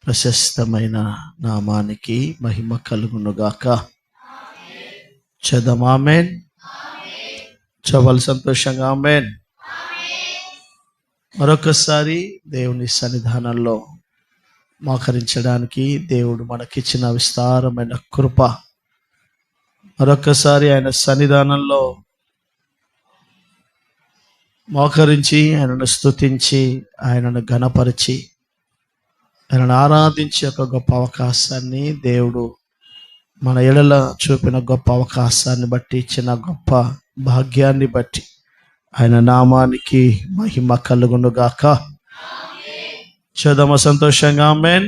ప్రశస్తమైన నామానికి మహిమ కలుగునుగాక. చదమామెన్. చవల్ సంతోషంగా ఆమెన్. మరొకసారి దేవుని సన్నిధానంలో మోకరించడానికి దేవుడు మనకిచ్చిన విస్తారమైన కృప. మరొకసారి ఆయన సన్నిధానంలో మోకరించి ఆయనను స్తుతించి ఆయనను ఘనపరిచి ఆయనను ఆరాధించే ఒక గొప్ప అవకాశాన్ని దేవుడు మన ఎడల చూపిన గొప్ప అవకాశాన్ని బట్టి, ఇచ్చిన గొప్ప భాగ్యాన్ని బట్టి ఆయన నామానికి మహిమ కలుగునుగాక. చూద్దామా సంతోషంగా ఆమేన్.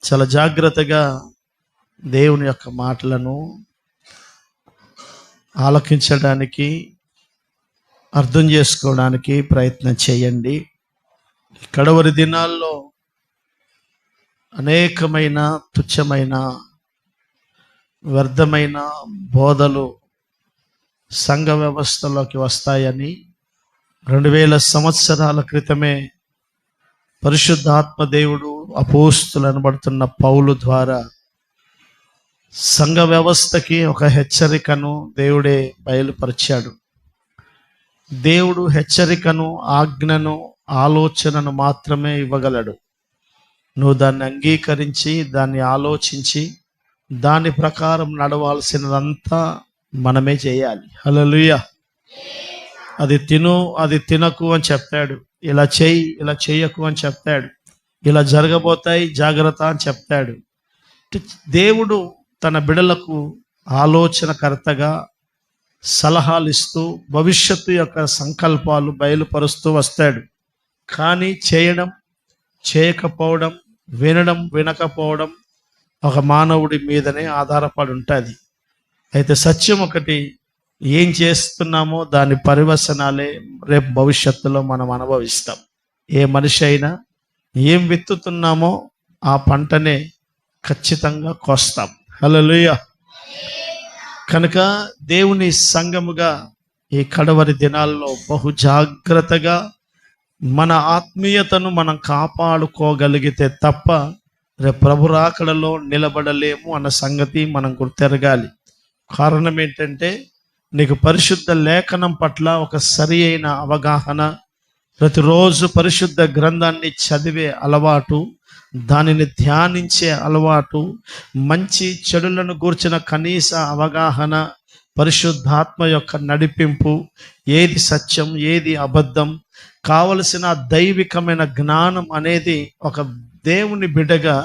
చాలా జాగ్రత్తగా దేవుని యొక్క మాటలను ఆలకించడానికి, అర్థం చేసుకోవడానికి ప్రయత్నం చేయండి. కడవరి దినాల్లో అనేకమైన తుచ్చమైన వ్యర్థమైన బోధలు సంఘ వ్యవస్థలోకి వస్తాయని 2000 సంవత్సరాల క్రితమే పరిశుద్ధాత్మ దేవుడు అపోస్తులు అనబడుతున్న పౌలు ద్వారా సంఘ వ్యవస్థకి ఒక హెచ్చరికను దేవుడే బయలుపరిచాడు. దేవుడు హెచ్చరికను, ఆజ్ఞను, ఆలోచనను మాత్రమే ఇవ్వగలడు. నువ్వు దాన్ని అంగీకరించి, దాన్ని ఆలోచించి, దాని ప్రకారం నడవాల్సినదంతా మనమే చేయాలి. హల్లెలూయా. అది తిను, అది తినకు అని చెప్తాడు. ఇలా చేయి, ఇలా చేయకు అని చెప్తాడు. ఇలా జరగబోతాయి, జాగ్రత్త అని చెప్తాడు. దేవుడు తన బిడలకు ఆలోచనకర్తగా సలహాలు ఇస్తూ భవిష్యత్తు యొక్క సంకల్పాలు బయలుపరుస్తూ వస్తాడు. కానీ చేయడం, చేయకపోవడం, వినడం, వినకపోవడం ఒక మానవుడి మీదనే ఆధారపడి ఉంటుంది. అయితే సత్యం ఒకటి, ఏం చేస్తున్నామో దాని పరివసనాలే రేపు భవిష్యత్తులో మనం అనుభవిస్తాం. ఏ మనిషి అయినా ఏం విత్తుతున్నామో ఆ పంటనే ఖచ్చితంగా కోస్తాం. హల్లెలూయా. కనుక దేవుని సంఘముగా ఈ కడవరి దినాల్లో బహు జాగ్రత్తగా మన ఆత్మీయతను మనం కాపాడుకోగలిగితే తప్ప రేపు ప్రభు రాకడలో నిలబడలేము అన్న సంగతి మనం గుర్తెరగాలి. కారణం ఏంటంటే, నీకు పరిశుద్ధ లేఖనం పట్ల ఒక సరి అయిన అవగాహన, ప్రతిరోజు పరిశుద్ధ గ్రంథాన్ని చదివే అలవాటు, దానిని ధ్యానించే అలవాటు, మంచి చెడులను గూర్చిన కనీస అవగాహన, పరిశుద్ధాత్మ యొక్క నడిపింపు, ఏది సత్యం ఏది అబద్ధం, కావలసిన దైవికమైన జ్ఞానం అనేది ఒక దేవుని బిడ్డగా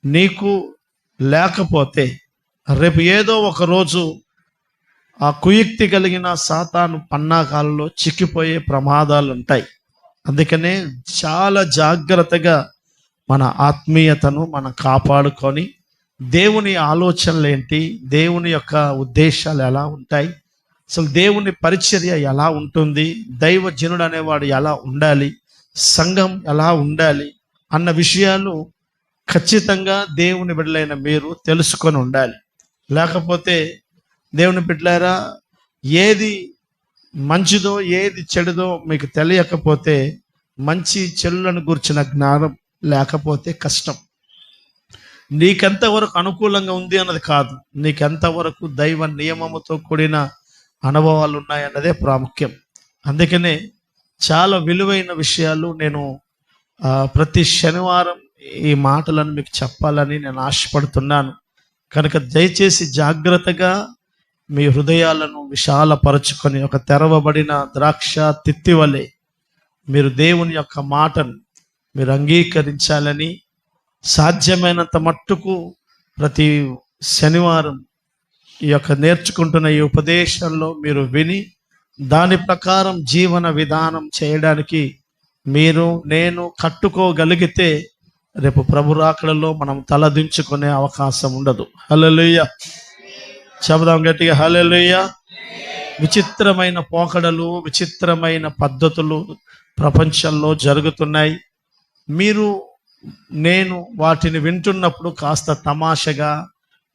నీకు లేకపోతే రేపు ఏదో ఒక రోజు ఆ కుయుక్తి కలిగిన సాతాను పన్నాగాల్లో చిక్కిపోయే ప్రమాదాలు ఉంటాయి. అందుకనే చాలా జాగ్రత్తగా మన ఆత్మీయతను మనం కాపాడుకొని, దేవుని ఆలోచనలు ఏంటి, దేవుని యొక్క ఉద్దేశాలు ఎలా ఉంటాయి, అసలు దేవుని పరిచర్య ఎలా ఉంటుంది, దైవజనుడు అనేవాడు ఎలా ఉండాలి, సంఘం ఎలా ఉండాలి అన్న విషయాలు ఖచ్చితంగా దేవుని బిడ్డలైన మీరు తెలుసుకొని ఉండాలి. లేకపోతే దేవుని బిడ్డలారా, ఏది మంచిదో ఏది చెడుదో మీకు తెలియకపోతే, మంచి చెడులను గుర్చిన జ్ఞానం లేకపోతే కష్టం. నీకెంతవరకు అనుకూలంగా ఉంది అన్నది కాదు, నీకెంతవరకు దైవ నియమముతో కూడిన అనుభవాలు ఉన్నాయన్నదే ప్రాముఖ్యం. అందుకనే చాలా విలువైన విషయాలు నేను ప్రతి శనివారం ఈ మాటలను మీకు చెప్పాలని నేను ఆశపడుతున్నాను. కనుక దయచేసి జాగ్రత్తగా మీ హృదయాలను విశాలపరచుకొని, ఒక తెరవబడిన ద్రాక్ష తిత్తి వలె మీరు దేవుని యొక్క మాటను మీరు అంగీకరించాలని, సాధ్యమైనంత మట్టుకు ప్రతి శనివారం ఈ యొక్క నేర్చుకుంటున్న ఈ ఉపదేశంలో మీరు విని దాని ప్రకారం జీవన విధానం చేయడానికి మీరు నేను కట్టుకోగలిగితే రేపు ప్రభు రాకడలో మనం తలదించుకునే అవకాశం ఉండదు. హల్లెలూయా. చెబుదాం గట్టిగా, హల్లెలూయా. విచిత్రమైన పోకడలు, విచిత్రమైన పద్ధతులు ప్రపంచంలో జరుగుతున్నాయి. మీరు నేను వాటిని వింటున్నప్పుడు కాస్త తమాషగా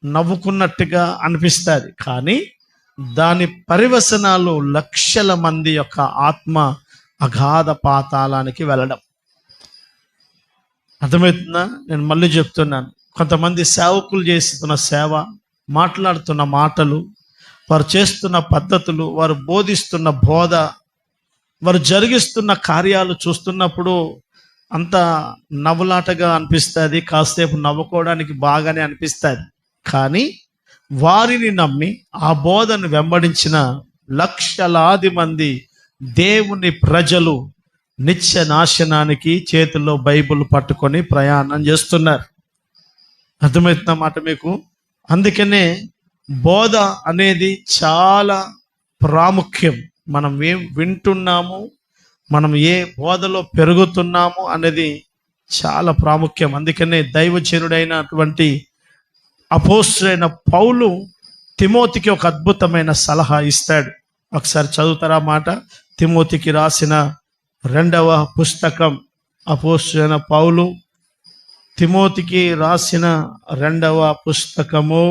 నవ్వుకున్నట్టుగా అనిపిస్తుంది. కానీ దాని పరివసనాలు లక్షల మంది యొక్క ఆత్మ అగాధ పాతాళానికి వెళ్ళడం. అర్థమవుతుందా? నేను మళ్ళీ చెప్తున్నాను. కొంతమంది సేవకులు చేస్తున్న సేవ, మాట్లాడుతున్న మాటలు, వారు చేస్తున్న పద్ధతులు, వారు బోధిస్తున్న బోధ, వారు జరిగిస్తున్న కార్యాలు చూస్తున్నప్పుడు అంత నవ్వులాటగా అనిపిస్తుంది, కాసేపు నవ్వుకోవడానికి బాగానే అనిపిస్తుంది. కానీ వారిని నమ్మి ఆ బోధను వెంబడించిన లక్షలాది మంది దేవుని ప్రజలు నిత్య నాశనానికి చేతుల్లో బైబిల్ పట్టుకొని ప్రయాణం చేస్తున్నారు. అర్థమవుతున్న మాట మీకు? అందుకనే బోధ అనేది చాలా ప్రాముఖ్యం. మనం ఏం వింటున్నాము, మనం ఏ బోధలో పెరుగుతున్నాము అనేది చాలా ప్రాముఖ్యం. అందుకనే దైవజనుడైనటువంటి అపోస్తలుడైన పౌలు తిమోతికి ఒక అద్భుతమైన సలహా ఇస్తాడు. ఒకసారి చదువుతారా మాట? తిమోతికి రాసిన 2వ పుస్తకం, అపోస్తలుడైన పౌలు తిమోతికి రాసిన 2వ పుస్తకము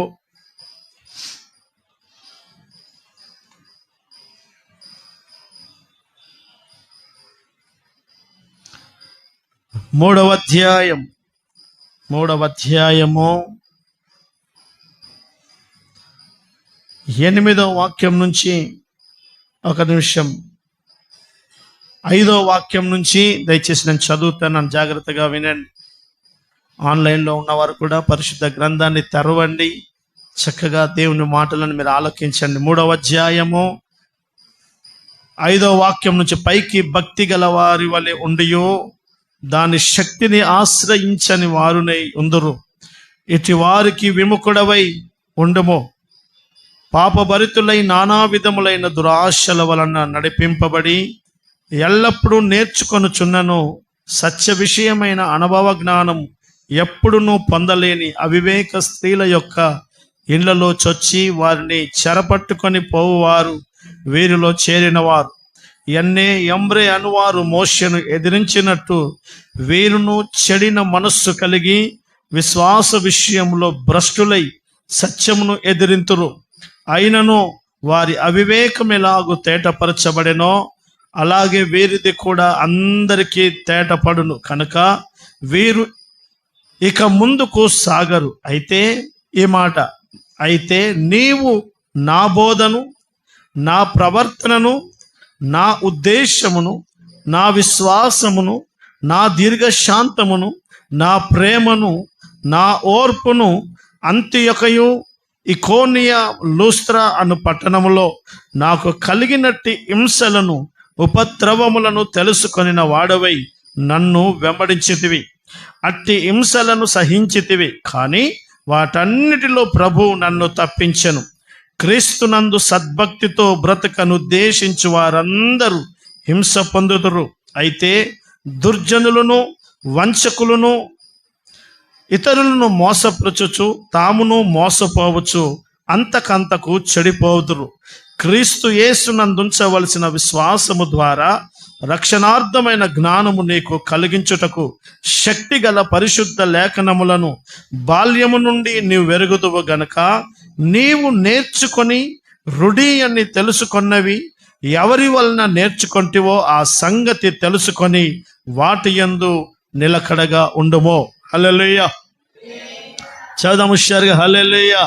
3వ అధ్యాయం 8వ వాక్యం నుంచి, ఒక నిమిషం, 5వ వాక్యం నుంచి దయచేసి నేను చదువుతాను, జాగ్రత్తగా వినండి. ఆన్లైన్లో ఉన్నవారు కూడా పరిశుద్ధ గ్రంథాన్ని తెరవండి, చక్కగా దేవుని మాటలను మీరు ఆలకించండి. 3వ అధ్యాయము 5వ వాక్యం నుంచి, పైకి భక్తి గల వారి వలె ఉండియో దాని శక్తిని ఆశ్రయించని వారునై ఉందురు. ఇటు వారికి విముఖుడవై ఉండుము. పాపభరితులై నానా విధములైన దురాశల వలన నడిపింపబడి ఎల్లప్పుడూ నేర్చుకొనుచున్నను సత్య విషయమైన అనుభవ జ్ఞానం ఎప్పుడునూ పొందలేని అవివేక స్త్రీల యొక్క ఇళ్లలో చొచ్చి వారిని చెరపట్టుకొని పోవువారు వీరిలో చేరినవారు. ఎన్నే ఎంబ్రే అనువారు మోషను ఎదిరించినట్టు వీరును చెడిన మనస్సు కలిగి విశ్వాస విషయంలో భ్రష్టులై సత్యమును ఎదిరింతురు. అయినను వారి అవివేకం ఎలాగూ తేటపరచబడెనో అలాగే వీరిది కూడా అందరికీ తేటపడును కనుక వీరు ఇక ముందుకు సాగరు. అయితే ఈ మాట, అయితే నీవు నా బోధను, నా ప్రవర్తనను, నా ఉద్దేశమును, నా విశ్వాసమును, నా దీర్ఘశాంతమును, నా ప్రేమను, నా ఓర్పును అంతియొకయు ఇకోనియా లూస్త్రా అను పట్టణములో నాకు కలిగినట్టి హింసలను ఉపద్రవములను తెలుసుకొనిన వాడవై నన్ను వెంబడించితివి. అట్టి హింసలను సహించితివి, కానీ వాటన్నిటిలో ప్రభువు నన్ను తప్పించెను. క్రీస్తునందు సద్భక్తితో బ్రతకనుద్దేశించు వారందరూ హింస పొందుదురు. అయితే దుర్జనులను, వంచకులను, ఇతరులను మోసపరచుచు తామును మోసపోవచ్చు అంతకంతకు చెడిపోదురు. క్రీస్తు యేసునందుంచవలసిన విశ్వాసము ద్వారా రక్షణార్థమైన జ్ఞానము నీకు కలిగించుటకు శక్తి గల పరిశుద్ధ లేఖనములను బాల్యము నుండి నీవు వెరుగుదువు గనక నీవు నేర్చుకొని రుడి అని తెలుసుకొన్నవి ఎవరి వలన నేర్చుకొంటివో ఆ సంగతి తెలుసుకొని వాటి యందు నిలకడగా ఉండుమో. హల్లెలూయా. చదువు హుషారుగా హల్లెలూయా.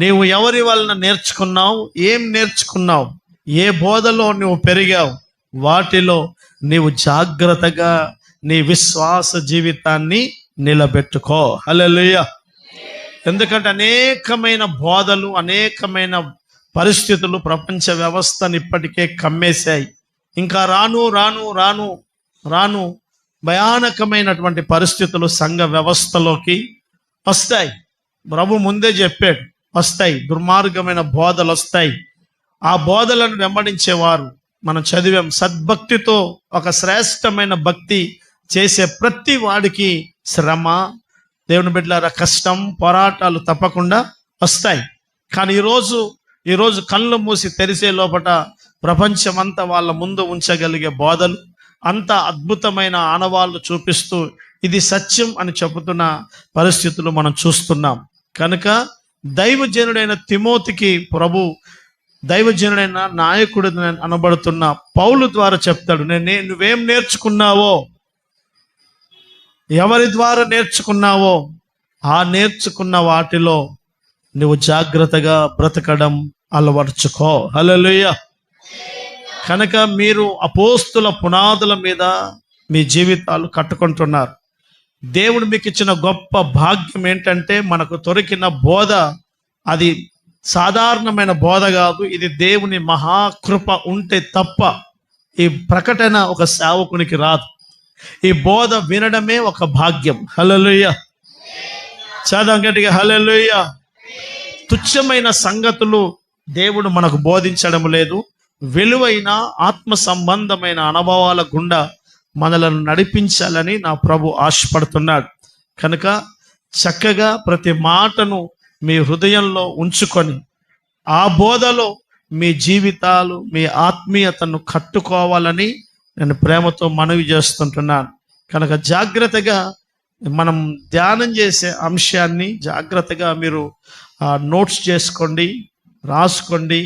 నీవు ఎవరి వలన నేర్చుకున్నావు? ఏం నేర్చుకున్నావు? ఏ బోధలో నువ్వు పెరిగావు? వాటిలో నీవు జాగ్రత్తగా నీ విశ్వాస జీవితాన్ని నిలబెట్టుకో. హల్లెలూయా. ఎందుకంటే అనేకమైన బోధలు, అనేకమైన పరిస్థితులు ప్రపంచ వ్యవస్థను ఇప్పటికే కమ్మేశాయి. ఇంకా రాను రాను రాను రాను భయానకమైనటువంటి పరిస్థితులు సంఘ వ్యవస్థలోకి వస్తాయి. ప్రభు ముందే చెప్పాడు, వస్తాయి, దుర్మార్గమైన బోధలు వస్తాయి. ఆ బోధలను వెంబడించేవారు, మనం చదివాం, సద్భక్తితో ఒక శ్రేష్టమైన భక్తి చేసే ప్రతి వాడికి శ్రమ, దేవుని బిడ్డలారా, కష్టం, పోరాటాలు తప్పకుండా వస్తాయి. కానీ ఈరోజు కళ్ళు మూసి తెరిసే లోపట ప్రపంచమంతా వాళ్ళ ముందు ఉంచగలిగే బోధలు, అంత అద్భుతమైన ఆనవాళ్ళు చూపిస్తూ ఇది సత్యం అని చెబుతున్న పరిస్థితులు మనం చూస్తున్నాం. కనుక దైవజనుడైన తిమోతికి ప్రభు, దైవజనుడైన నాయకుడు అనబడుతున్న పౌలు ద్వారా చెప్తాడు, నువ్వేం నేర్చుకున్నావో ఎవరి ద్వారా నేర్చుకున్నావో ఆ నేర్చుకున్న వాటిలో నువ్వు జాగ్రత్తగా బ్రతకడం అలవర్చుకో. హల్లెలూయా. కనుక మీరు అపోస్తుల పునాదుల మీద మీ జీవితాలు కట్టుకుంటున్నారు. దేవుడు మీకు ఇచ్చిన గొప్ప భాగ్యం ఏంటంటే, మనకు దొరికిన బోధ అది సాధారణమైన బోధ కాదు. ఇది దేవుని మహాకృప ఉంటే తప్ప ఈ ప్రకటన ఒక సేవకునికి రాదు. ఈ బోధ వినడమే ఒక భాగ్యం. హల్లెలూయా. చదవం గట్టిగా హల్లెలూయా. తుచ్చమైన సంగతులు దేవుడు మనకు బోధించడం లేదు. విలువైన ఆత్మ సంబంధమైన అనుభవాల గుండా మనలను నడిపించాలని నా ప్రభు ఆశపడుతున్నాడు. కనుక చక్కగా ప్రతి మాటను మీ హృదయంలో ఉంచుకొని ఆ బోధలో మీ జీవితాలు, మీ ఆత్మీయతను కట్టుకోవాలని నేను ప్రేమతో మనవి చేస్తుంటున్నాను. కనుక జాగ్రత్తగా మనం ధ్యానం చేసే అంశాన్ని జాగ్రత్తగా మీరు నోట్స్ చేసుకోండి, రాసుకోండి,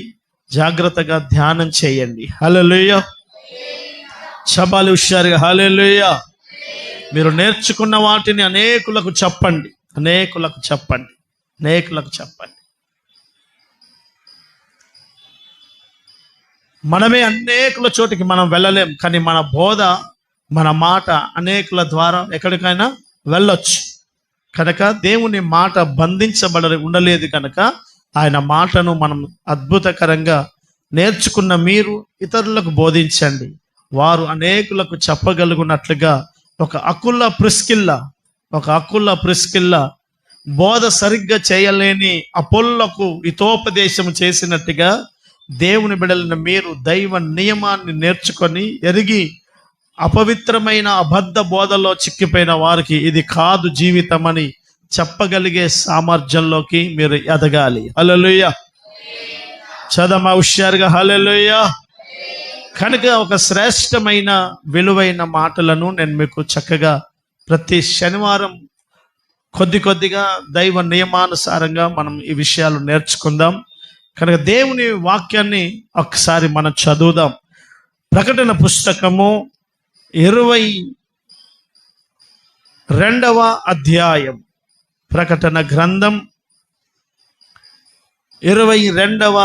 జాగ్రత్తగా ధ్యానం చేయండి. హల్లెలూయా. చబాలి హుషారుగా హల్లెలూయా. మీరు నేర్చుకున్న వాటిని అనేకులకు చెప్పండి, అనేకులకు చెప్పండి, అనేకులకు చెప్పండి. మనమే అనేకుల చోటికి మనం వెళ్ళలేం, కానీ మన బోధ, మన మాట అనేకుల ద్వారా ఎక్కడికైనా వెళ్ళొచ్చు. కనుక దేవుని మాట బంధించబడ ఉండలేదు కనుక ఆయన మాటను మనం అద్భుతకరంగా నేర్చుకున్న మీరు ఇతరులకు బోధించండి. వారు అనేకులకు చెప్పగలుగునట్లుగా ఒక అకుల ప్రిస్కిల్లా బోధ సరిగ్గా చేయలేని అపోల్లకు హితోపదేశం చేసినట్టుగా దేవుని బిడ్డలైన మీరు దైవ నియమాన్ని నేర్చుకొని ఎరిగి అపవిత్రమైన అబద్ధ బోధలో చిక్కిపోయిన వారికి ఇది కాదు జీవితం అని చెప్పగలిగే సామర్థ్యంలోకి మీరు ఎదగాలి. హల్లెలూయా. చదమా హుషారుగా హల్లెలూయా. కనుక ఒక శ్రేష్టమైన విలువైన మాటలను నేను మీకు చక్కగా ప్రతి శనివారం కొద్దిగా దైవ నియమానుసారంగా మనం ఈ విషయాలు నేర్చుకుందాం. కనుక దేవుని వాక్యాన్ని ఒకసారి మనం చదువుదాం. ప్రకటన పుస్తకము 22వ అధ్యాయం. ప్రకటన గ్రంథం 22వ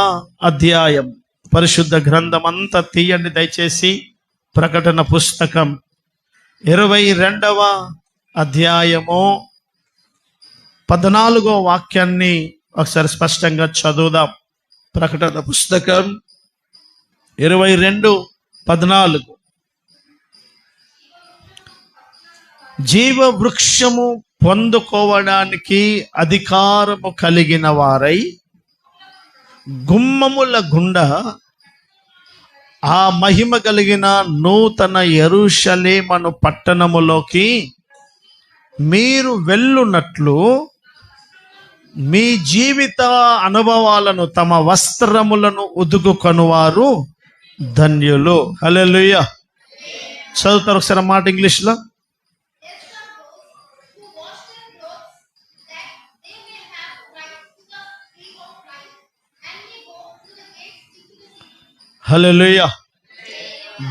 అధ్యాయం. పరిశుద్ధ గ్రంథం అంతా తీయండి దయచేసి. ప్రకటన పుస్తకం 22వ అధ్యాయము 14వ వాక్యాన్ని ఒకసారి స్పష్టంగా చదువుదాం. ప్రకటన పుస్తకం 22:14. జీవ వృక్షము పొందుకోవడానికి అధికారము కలిగిన వారై గుమ్మముల గుండా ఆ మహిమ కలిగిన నూతన యెరూషలేము పట్టణములోకి మీరు వెళ్ళునట్లు మీ జీవిత అనుభవాలను తమ వస్త్రములను ఉదుకుకొనువారు ధన్యులు. హల్లెలూయా. చదువుతారు ఒకసారి మాట ఇంగ్లీష్లో. హల్లెలూయా.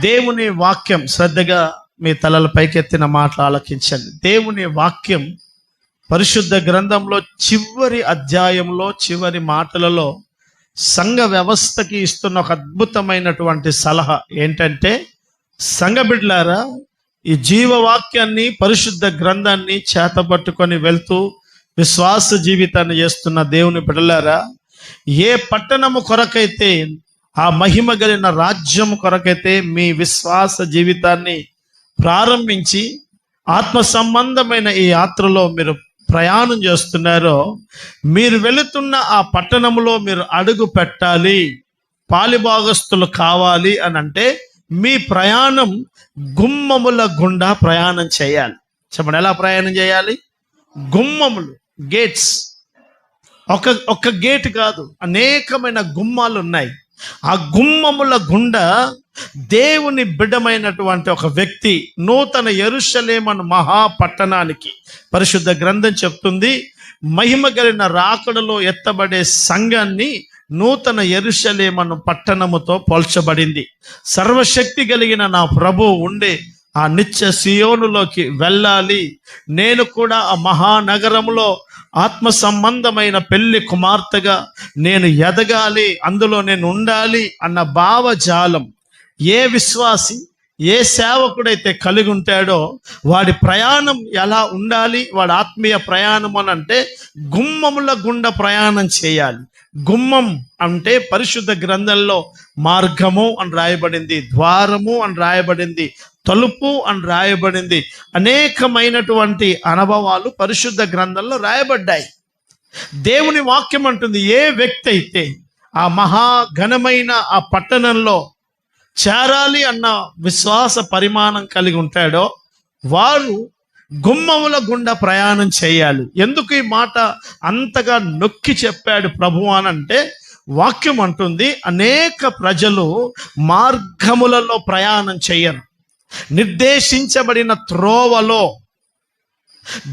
దేవుని వాక్యం శ్రద్ధగా మీ తలల పైకెత్తిన మాటలు ఆలకించండి. దేవుని వాక్యం పరిశుద్ధ గ్రంథంలో చివరి అధ్యాయంలో చివరి మాటలలో సంఘ వ్యవస్థకి ఇస్తున్న ఒక అద్భుతమైనటువంటి సలహా ఏంటంటే, సంఘ బిడ్డలారా, ఈ జీవవాక్యాన్ని పరిశుద్ధ గ్రంథాన్ని చేతపట్టుకొని వెళ్తూ విశ్వాస జీవితాన్ని చేస్తున్న దేవుని బిడ్డలారా, ఏ పట్టణము కొరకైతే, ఆ మహిమ కలిగిన రాజ్యం కొరకైతే మీ విశ్వాస జీవితాన్ని ప్రారంభించి ఆత్మ సంబంధమైన ఈ యాత్రలో మీరు ప్రయాణం చేస్తున్నారో, మీరు వెళుతున్న ఆ పట్టణంలో మీరు అడుగు పెట్టాలి, పాలిభాగస్తులు కావాలి అని అంటే మీ ప్రయాణం గుమ్మముల గుండా ప్రయాణం చేయాలి. చెప్పండి, ఎలా ప్రయాణం చేయాలి? గుమ్మములు, గేట్స్. ఒక గేట్ కాదు, అనేకమైన గుమ్మాలు ఉన్నాయి. ఆ గుమ్మముల గుండా దేవుని బిడ్డమైనటువంటి ఒక వ్యక్తి నూతన యెరూషలేము మహాపట్టణానికి, పరిశుద్ధ గ్రంథం చెప్తుంది, మహిమ కలిగిన రాకడలో ఎత్తబడే సంఘాన్ని నూతన యెరూషలేము పట్టణముతో పోల్చబడింది. సర్వశక్తి కలిగిన నా ప్రభు ఉండే ఆ నిత్య సియోనులోకి వెళ్ళాలి, నేను కూడా ఆ మహానగరంలో ఆత్మ సంబంధమైన పెళ్లి కుమార్తెగా నేను ఎదగాలి, అందులో నేను ఉండాలి అన్న భావజాలం ఏ విశ్వాసి, ఏ సేవకుడైతే కలిగి ఉంటాడో వాడి ప్రయాణం ఎలా ఉండాలి, వాడి ఆత్మీయ ప్రయాణం అని అంటే గుమ్మముల గుండా ప్రయాణం చేయాలి. గుమ్మం అంటే పరిశుద్ధ గ్రంథంలో మార్గము అని రాయబడింది, ద్వారము అని రాయబడింది, తలుపు అని రాయబడింది. అనేకమైనటువంటి అనుభవాలు పరిశుద్ధ గ్రంథంలో రాయబడ్డాయి. దేవుని వాక్యం అంటుంది, ఏ వ్యక్తి అయితే ఆ మహాఘనమైన ఆ పట్టణంలో చేరాలి అన్న విశ్వాస పరిమాణం కలిగి ఉంటాడో వారు గుమ్మముల గుండా ప్రయాణం చేయాలి. ఎందుకు ఈ మాట అంతగా నొక్కి చెప్పాడు ప్రభు అనంటే, వాక్యం అంటుంది అనేక ప్రజలు మార్గములలో ప్రయాణం చేయరు. నిర్దేశించబడిన త్రోవలో,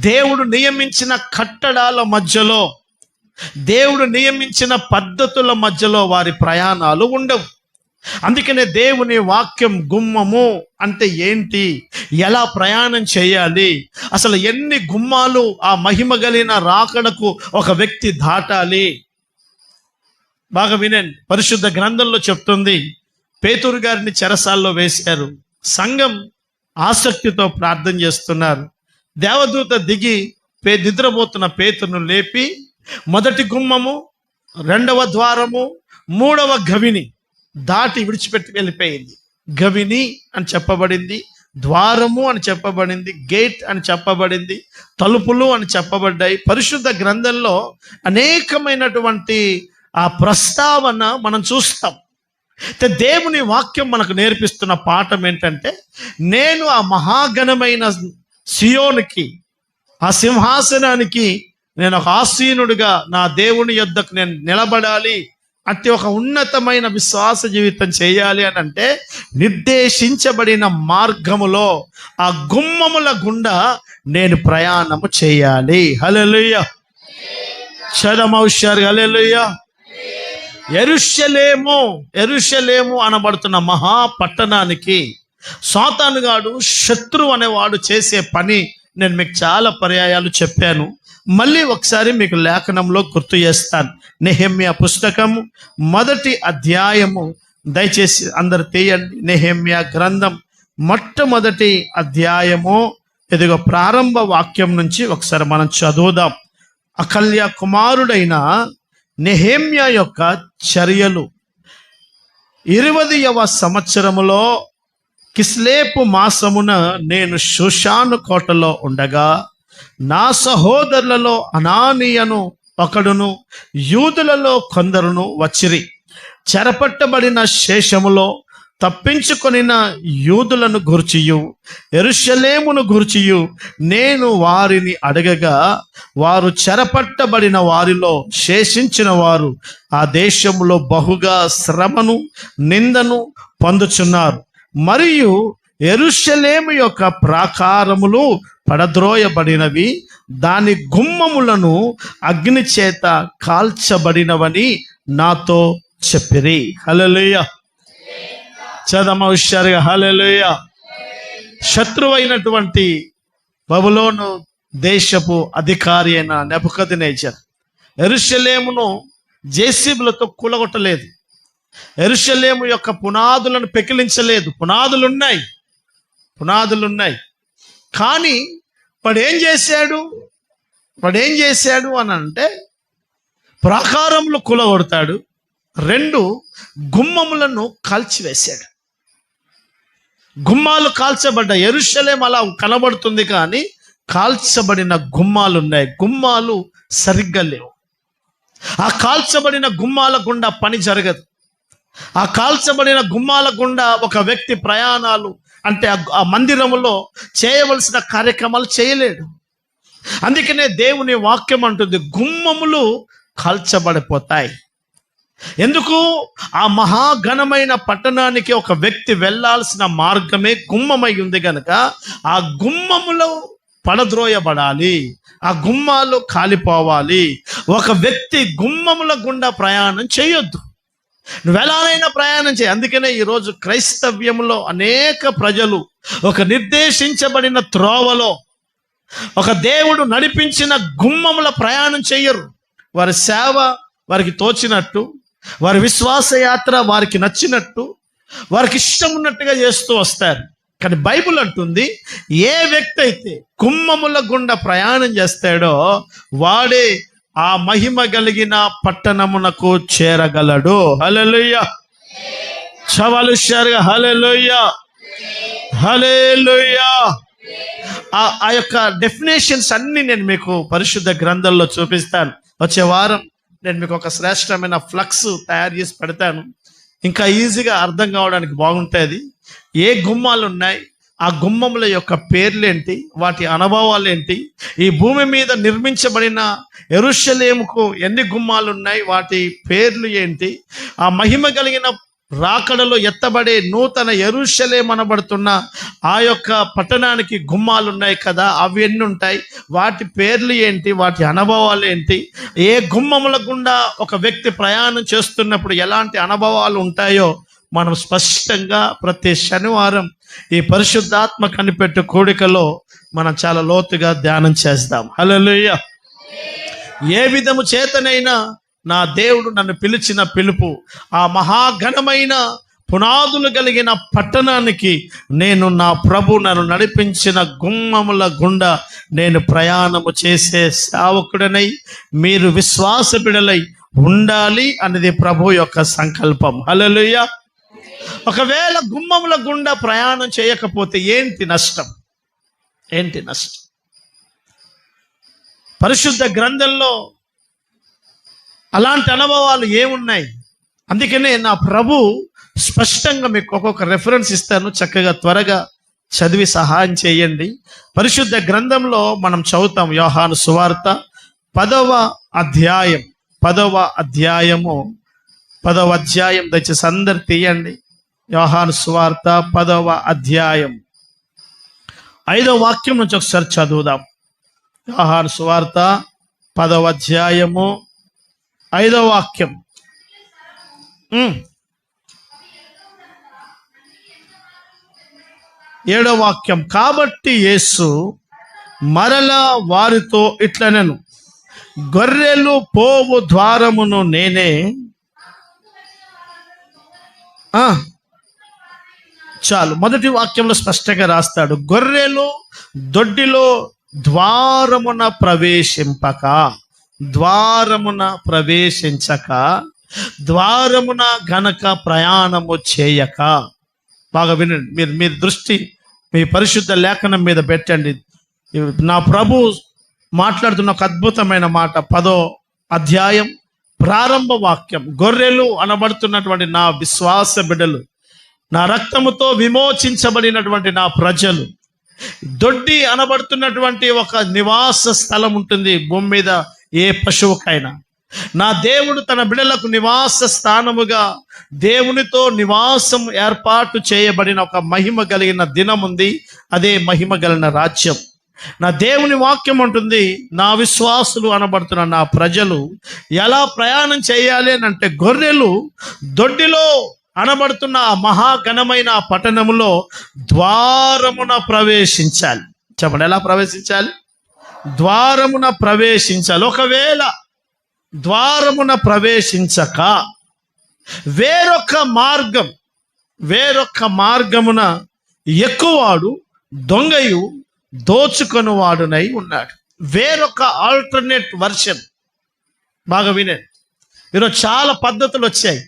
దేవుడు నియమించిన కట్టడాల మధ్యలో, దేవుడు నియమించిన పద్ధతుల మధ్యలో వారి ప్రయాణాలు ఉండవు. అందుకనే దేవుని వాక్యం గుమ్మము అంటే ఏంటి, ఎలా ప్రయాణం చేయాలి, అసలు ఎన్ని గుమ్మాలు ఆ మహిమ కలిగిన రాకడకు ఒక వ్యక్తి దాటాలి. బాగా వినండి, పరిశుద్ధ గ్రంథంలో చెప్తుంది, పేతురు గారిని చెరసాల్లో వేశారు. సంఘం ఆసక్తితో ప్రార్థన చేస్తున్నారు. దేవదూత దిగి నిద్రపోతున్న పేతురును లేపి మొదటి గుమ్మము, రెండవ ద్వారము, మూడవ గవిని దాటి విడిచిపెట్టి వెళ్ళిపోయింది. గవిని అని చెప్పబడింది, ద్వారము అని చెప్పబడింది, గేట్ అని చెప్పబడింది, తలుపులు అని చెప్పబడ్డాయి. పరిశుద్ధ గ్రంథంలో అనేకమైనటువంటి ఆ ప్రస్తావన మనం చూస్తాం. దేవుని వాక్యం మనకు నేర్పిస్తున్న పాఠం ఏంటంటే, నేను ఆ మహాఘనమైన సియోనుకి, ఆ సింహాసనానికి నేను ఒక ఆసీనుడిగా నా దేవుని యొద్దకు నేను నిలబడాలి అంటే, ఒక ఉన్నతమైన విశ్వాస జీవితం చేయాలి అని అంటే నిర్దేశించబడిన మార్గములో ఆ గుమ్మముల గుండా నేను ప్రయాణము చేయాలి. హల్లెలూయా, చదమౌషర్ హల్లెలూయా. యెరూషలేము అనబడుతున్న మహాపట్టణానికి సాతానుగాడు, శత్రువు అనేవాడు చేసే పని నేను మీకు చాలా పర్యాయాలు చెప్పాను. మళ్ళీ ఒకసారి మీకు లేఖనంలో గుర్తు చేస్తాను. నెహెమ్యా పుస్తకము 1వ అధ్యాయము, దయచేసి అందరు తీయండి. నెహెమ్యా గ్రంథం 1వ అధ్యాయము, ఇదిగో ప్రారంభ వాక్యం నుంచి ఒకసారి మనం చదువుదాం. అకల్య కుమారుడైన నెహెమ్యా యొక్క చర్యలు. 20వ సంవత్సరములో కిస్లేపు మాసమున నేను షూషాను కోటలో ఉండగా నా సహోదరులలో అనానీయను ఒకడును యూదులలో కొందరును వచ్చిరి. చెరపట్టబడిన శేషములో తప్పించుకొనిన యూదులను గూర్చియు యెరూషలేమును గూర్చియు నేను వారిని అడగగా, వారు చెరపట్టబడిన వారిలో శేషించిన వారు ఆ దేశంలో బహుగా శ్రమను నిందను పొందుచున్నారు. మరియు యెరూషలేము యొక్క ప్రాకారములు పడద్రోయబడినవి, దాని గుమ్మములను అగ్ని చేత కాల్చబడినవని నాతో చెప్పిరి. హల్లెలూయా, చదమ హుషారుగా హల్లెలూయా. శత్రువైనటువంటి బబులోను దేశపు అధికారి అయిన నెబుకద్నెజర్ యెరూషలేమును జేసీబులతో కూలగొట్టలేదు. యెరూషలేము యొక్క పునాదులను పెకిలించలేదు. పునాదులున్నాయి. కానీ వాడు ఏం చేశాడు అని అంటే, ప్రాకారములు కూలగొడతాడు, 2 గుమ్మములను కాల్చివేశాడు. గుమ్మాలు కాల్చబడ్డాయి. యెరూషలేము అలా కనబడుతుంది కానీ కాల్చబడిన గుమ్మాలు ఉన్నాయి. గుమ్మాలు సరిగ్గా లేవు. ఆ కాల్చబడిన గుమ్మాల గుండా పని జరగదు. ఆ కాల్చబడిన గుమ్మాల గుండా ఒక వ్యక్తి ప్రయాణాలు అంటే ఆ మందిరములో చేయవలసిన కార్యక్రమాలు చేయలేడు. అందుకనే దేవుని వాక్యం అంటుంది, గుమ్మములు కాల్చబడిపోతాయి. ఎందుకు? ఆ మహాఘనమైన పట్టణానికి ఒక వ్యక్తి వెళ్ళాల్సిన మార్గమే గుమ్మమై ఉంది కనుక ఆ గుమ్మములో పడద్రోయబడాలి, ఆ గుమ్మాలు కాలిపోవాలి. ఒక వ్యక్తి గుమ్మముల గుండా ప్రయాణం చేయొద్దు. నువ్వు ఎలానైనా ప్రయాణం చేయి. అందుకనే ఈరోజు క్రైస్తవ్యంలో అనేక ప్రజలు ఒక నిర్దేశించబడిన త్రోవలో, ఒక దేవుడు నడిపించిన గుమ్మముల ప్రయాణం చెయ్యరు. వారి సేవ వారికి తోచినట్టు, వారి విశ్వాస యాత్ర వారికి నచ్చినట్టు, వారికి ఇష్టం ఉన్నట్టుగా చేస్తూ వస్తారు. కానీ బైబిల్ అంటుంది, ఏ వ్యక్తి అయితే గుమ్మముల గుండా ప్రయాణం చేస్తాడో వాడే ఆ మహిమ కలిగిన పట్టణమునకు చేరగలడు. హల్లెలూయా. చవాలుషారుగా హల్లెలూయా, హల్లెలూయా. ఆ యొక్క డెఫినేషన్స్ అన్ని నేను మీకు పరిశుద్ధ గ్రంథంలో చూపిస్తాను. వచ్చే వారం నేను మీకు ఒక శ్రేష్టమైన ఫ్లక్స్ తయారు చేసి పెడతాను. ఇంకా ఈజీగా అర్థం కావడానికి బాగుంటుంది. ఏ గుమ్మాలు ఉన్నాయి, ఆ గుమ్మముల యొక్క పేర్లేంటి, వాటి అనుభవాలు ఏంటి, ఈ భూమి మీద నిర్మించబడిన యెరూషలేముకు ఎన్ని గుమ్మాలు ఉన్నాయి, వాటి పేర్లు ఏంటి, ఆ మహిమ కలిగిన రాకడలో ఎత్తబడే నూతన యెరూషలేము అనబడుతున్న ఆ యొక్క పట్టణానికి గుమ్మాలు ఉన్నాయి కదా, అవి ఎన్ని ఉంటాయి, వాటి పేర్లు ఏంటి, వాటి అనుభవాలు ఏంటి, ఏ గుమ్మముల గుండా ఒక వ్యక్తి ప్రయాణం చేస్తున్నప్పుడు ఎలాంటి అనుభవాలు ఉంటాయో మనం స్పష్టంగా ప్రతి శనివారం ఈ పరిశుద్ధాత్మ కనిపెట్టు కూడికలో మనం చాలా లోతుగా ధ్యానం చేస్తాం. హల్లెలూయా. ఏ విధము చేతనైనా నా దేవుడు నన్ను పిలిచిన పిలుపు, ఆ మహాఘనమైన పునాదులు కలిగిన పట్టణానికి నేను, నా ప్రభు నన్ను నడిపించిన గుమ్మముల గుండా నేను ప్రయాణము చేసే సేవకుడనై, మీరు విశ్వాస బిడలై ఉండాలి అనేది ప్రభు యొక్క సంకల్పం. హల్లెలూయా. ఒకవేళ గుమ్మముల గుండా ప్రయాణం చేయకపోతే ఏంటి నష్టం? ఏంటి నష్టం? పరిశుద్ధ గ్రంథంలో అలాంటి అనుభవాలు ఏమున్నాయి? అందుకనే నా ప్రభు స్పష్టంగా మీకు ఒక్కొక్క రెఫరెన్స్ ఇస్తాను, చక్కగా త్వరగా చదివి సహాయం చేయండి. పరిశుద్ధ గ్రంథంలో మనం చదువుతాం. యోహాను సువార్త 10వ అధ్యాయం, 10వ అధ్యాయము, 10వ అధ్యాయం దయచేసి అందరు తీయండి. యోహాను సువార్త 10వ అధ్యాయం 5వ వాక్యం నుంచి ఒకసారి చదువుదాం. యోహాను సువార్త 10వ అధ్యాయము 5వ వాక్యం. 7వ వాక్యం. కాబట్టి యేసు మరలా వారితో ఇట్లనెను, గొర్రెలు పోవు ద్వారమును నేనే. చాలు, మొదటి వాక్యంలో స్పష్టంగా రాస్తాడు, గొర్రెలు దొడ్డిలో ద్వారమున ప్రవేశింపక, ద్వారమున ప్రవేశించక, ద్వారమున గనక ప్రయాణము చేయక. బాగా వినండి, మీరు దృష్టి మీ పరిశుద్ధ లేఖనం మీద పెట్టండి. నా ప్రభు మాట్లాడుతున్న ఒక అద్భుతమైన మాట. 10వ అధ్యాయం ప్రారంభ వాక్యం. గొర్రెలు అనబడుతున్నటువంటి నా విశ్వాస బిడ్డలు, నా రక్తముతో విమోచించబడినటువంటి నా ప్రజలు. దొడ్డి అనబడుతున్నటువంటి ఒక నివాస స్థలం ఉంటుంది భూమి మీద ఏ పశువుకైనా. నా దేవుడు తన బిడ్డలకు నివాస స్థానముగా దేవునితో నివాసం ఏర్పాటు చేయబడిన ఒక మహిమ కలిగిన దినం ఉంది. అదే మహిమ కలిగిన రాజ్యం. నా దేవుని వాక్యం ఉంటుంది, నా విశ్వాసులు అనబడుతున్న నా ప్రజలు ఎలా ప్రయాణం చేయాలి అని అంటే, గొర్రెలు దొడ్డిలో అనబడుతున్న ఆ మహాఘనమైన పట్టణములో ద్వారమున ప్రవేశించాలి. చెప్పండి, ఎలా ప్రవేశించాలి? ద్వారమున ప్రవేశించాలి. ఒకవేళ ద్వారమున ప్రవేశించక వేరొక మార్గమున ఎక్కువాడు దొంగయు దోచుకొనువాడునై ఉన్నాడు. వేరొక ఆల్టర్నేట్ వర్షన్. బాగా వినండి, ఈరోజు చాలా పద్ధతులు వచ్చాయి.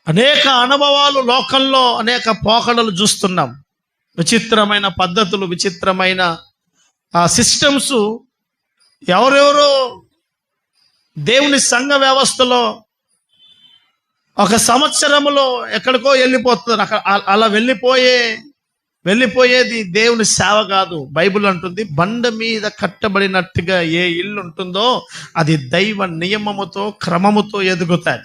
అనేక అనుభవాలు లోకంలో, అనేక పోకడలు చూస్తున్నాం. విచిత్రమైన పద్ధతులు, విచిత్రమైన సిస్టమ్స్. ఎవరెవరో దేవుని సంఘ వ్యవస్థలో ఒక సంవత్సరములో ఎక్కడికో వెళ్ళిపోతున్నారు. అలా వెళ్ళిపోయేది దేవుని సేవ కాదు. బైబిల్ అంటుంది, బండ మీద కట్టబడినట్టుగా ఏ ఇల్లు ఉంటుందో అది దైవ నియమముతో, క్రమముతో ఎదుగుతాయి.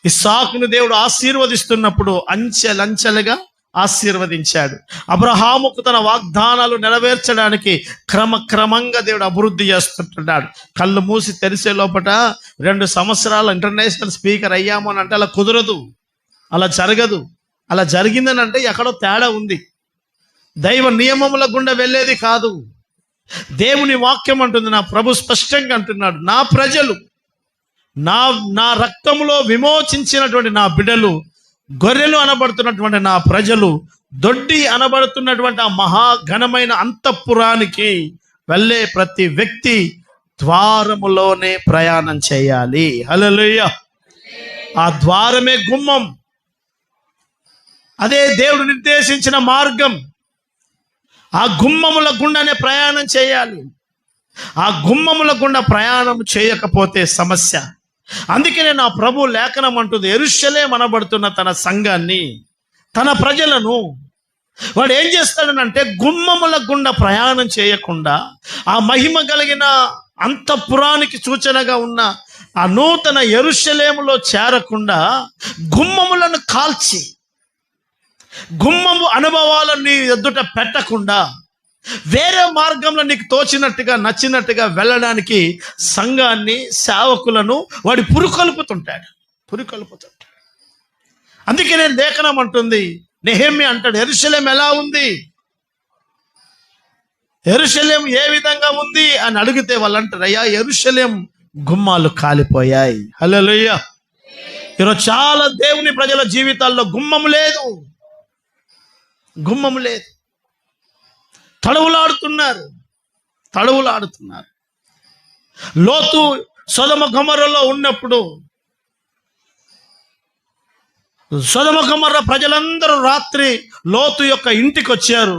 ఇస్సాకును దేవుడు ఆశీర్వదిస్తున్నప్పుడు అంచెలంచెలుగా ఆశీర్వదించాడు. అబ్రహాముకు తన వాగ్దానాలు నెరవేర్చడానికి క్రమంగా దేవుడు అభివృద్ధి చేస్తుంటున్నాడు. కళ్ళు మూసి తెరిసే లోపల 2 సంవత్సరాలు ఇంటర్నేషనల్ స్పీకర్ అయ్యాము అని అంటే అలా కుదరదు, అలా జరగదు. అలా జరిగిందని అంటే ఎక్కడో తేడా ఉంది. దైవ నియమముల గుండా వెళ్ళేది కాదు. దేవుని వాక్యం అంటుంది, నా ప్రభు స్పష్టంగా అంటున్నాడు, నా ప్రజలు, నా రక్తములో విమోచించినటువంటి నా బిడ్డలు, గొర్రెలు అనబడుతున్నటువంటి నా ప్రజలు దొడ్డి అనబడుతున్నటువంటి ఆ మహాఘనమైన అంతఃపురానికి వెళ్ళే ప్రతి వ్యక్తి ద్వారములోనే ప్రయాణం చేయాలి. హల్లెలూయా. ఆ ద్వారమే గుమ్మం. అదే దేవుడు నిర్దేశించిన మార్గం. ఆ గుమ్మముల గుండానే ప్రయాణం చేయాలి. ఆ గుమ్మముల గుండా ప్రయాణం చేయకపోతే సమస్య. అందుకనే నా ప్రభు లేఖనం అంటుంది, యెరూషలేము అనబడుతున్న తన సంఘాన్ని, తన ప్రజలను వాడు ఏం చేస్తాడనంటే గుమ్మముల గుండా ప్రయాణం చేయకుండా, ఆ మహిమ కలిగిన అంతఃపురానికి సూచనగా ఉన్న ఆ నూతన యెరూషలేములో చేరకుండా గుమ్మములను కాల్చి, గుమ్మము అనుభవాలను నీ ఎదుట పెట్టకుండా వేరే మార్గంలో నీకు తోచినట్టుగా నచ్చినట్టుగా వెళ్ళడానికి సంఘాన్ని, సేవకులను వాడి పురుకొల్పుతుంటాడు. అందుకే నేను లేఖనం అంటుంది, నెహెమ్యా అంటాడు, యెరూషలేము ఎలా ఉంది, యెరూషలేము ఏ విధంగా ఉంది అని అడిగితే వాళ్ళు అంటారు, అయ్యా యెరూషలేము గుమ్మాలు కాలిపోయాయి. హల్లెలూయా. ఈరోజు చాలా దేవుని ప్రజల జీవితాల్లో గుమ్మం లేదు. తడవులాడుతున్నారు. లోతు సొదొమ గొమొర్రాలో ఉన్నప్పుడు సొదొమ గొమొర్రా ప్రజలందరూ రాత్రి లోతు యొక్క ఇంటికి వచ్చారు.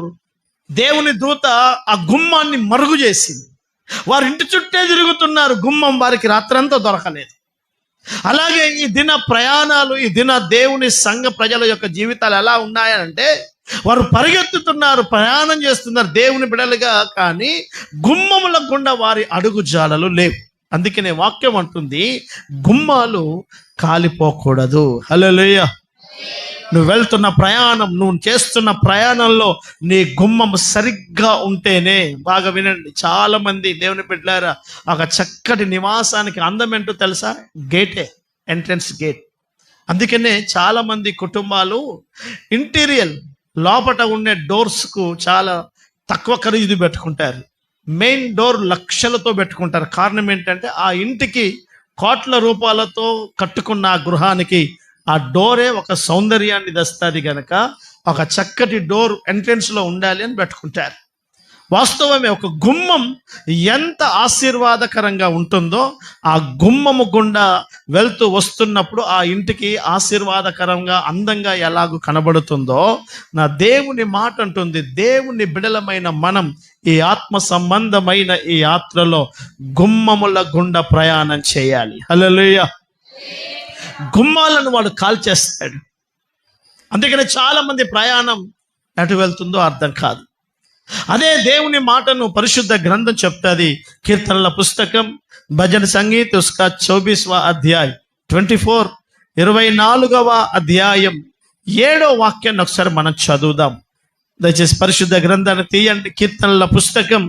దేవుని దూత ఆ గుమ్మాన్ని మరుగు చేసింది. వారి ఇంటి చుట్టే తిరుగుతున్నారు, గుమ్మం వారికి రాత్రంతా దొరకలేదు. అలాగే ఈ దిన ప్రయాణాలు, ఈ దిన దేవుని సంఘ ప్రజల యొక్క జీవితాలు ఎలా ఉన్నాయంటే వారు పరిగెత్తుతున్నారు, ప్రయాణం చేస్తున్నారు దేవుని బిడలుగా, కానీ గుమ్మముల గుండా వారి అడుగు జాడలు లేవు. అందుకనే వాక్యం అంటుంది, గుమ్మాలు కాలిపోకూడదు. హల్లెలూయా. నువ్వు వెళ్తున్న ప్రయాణం, నువ్వు చేస్తున్న ప్రయాణంలో నీ గుమ్మం సరిగ్గా ఉంటేనే, బాగా వినండి, చాలా మంది దేవుని బిడ్డలారా, ఒక చక్కటి నివాసానికి అందం ఏంటో తెలుసా? గేటే, ఎంట్రన్స్ గేట్. అందుకనే చాలా మంది కుటుంబాలు ఇంటీరియర్ లోపట ఉండే డోర్స్కు చాలా తక్కువ ఖరీదు పెట్టుకుంటారు. మెయిన్ డోర్ లక్షలతో పెట్టుకుంటారు. కారణం ఏంటంటే ఆ ఇంటికి కోట్ల రూపాయలతో కట్టుకున్న ఆ గృహానికి ఆ డోరే ఒక సౌందర్యాన్ని తెస్తుంది గనక ఒక చక్కటి డోర్ ఎంట్రన్స్లో ఉండాలి అని పెట్టుకుంటారు. వాస్తవమే, ఒక గుమ్మం ఎంత ఆశీర్వాదకరంగా ఉంటుందో ఆ గుమ్మము గుండా వెళ్తూ వస్తున్నప్పుడు ఆ ఇంటికి ఆశీర్వాదకరంగా, అందంగా ఎలాగూ కనబడుతుందో, నా దేవుని మాట అంటుంది, దేవుని బిడలమైన మనం ఈ ఆత్మ సంబంధమైన ఈ యాత్రలో గుమ్మముల గుండా ప్రయాణం చేయాలి. హల్లెలూయా. గుమ్మాలను వాడు కాల్చేస్తాడు. అందుకని చాలా మంది ప్రయాణం ఎటు వెళ్తుందో అర్థం కాదు. అదే దేవుని మాటను పరిశుద్ధ గ్రంథం చెప్తుంది. కీర్తనల పుస్తకం భజన సంగీత్ ఉస్కా 24వ అధ్యాయం 24వ అధ్యాయం 7వ వాక్యాన్ని ఒకసారి మనం చదువుదాం. దయచేసి పరిశుద్ధ గ్రంథాన్ని తీయండి. కీర్తనల పుస్తకం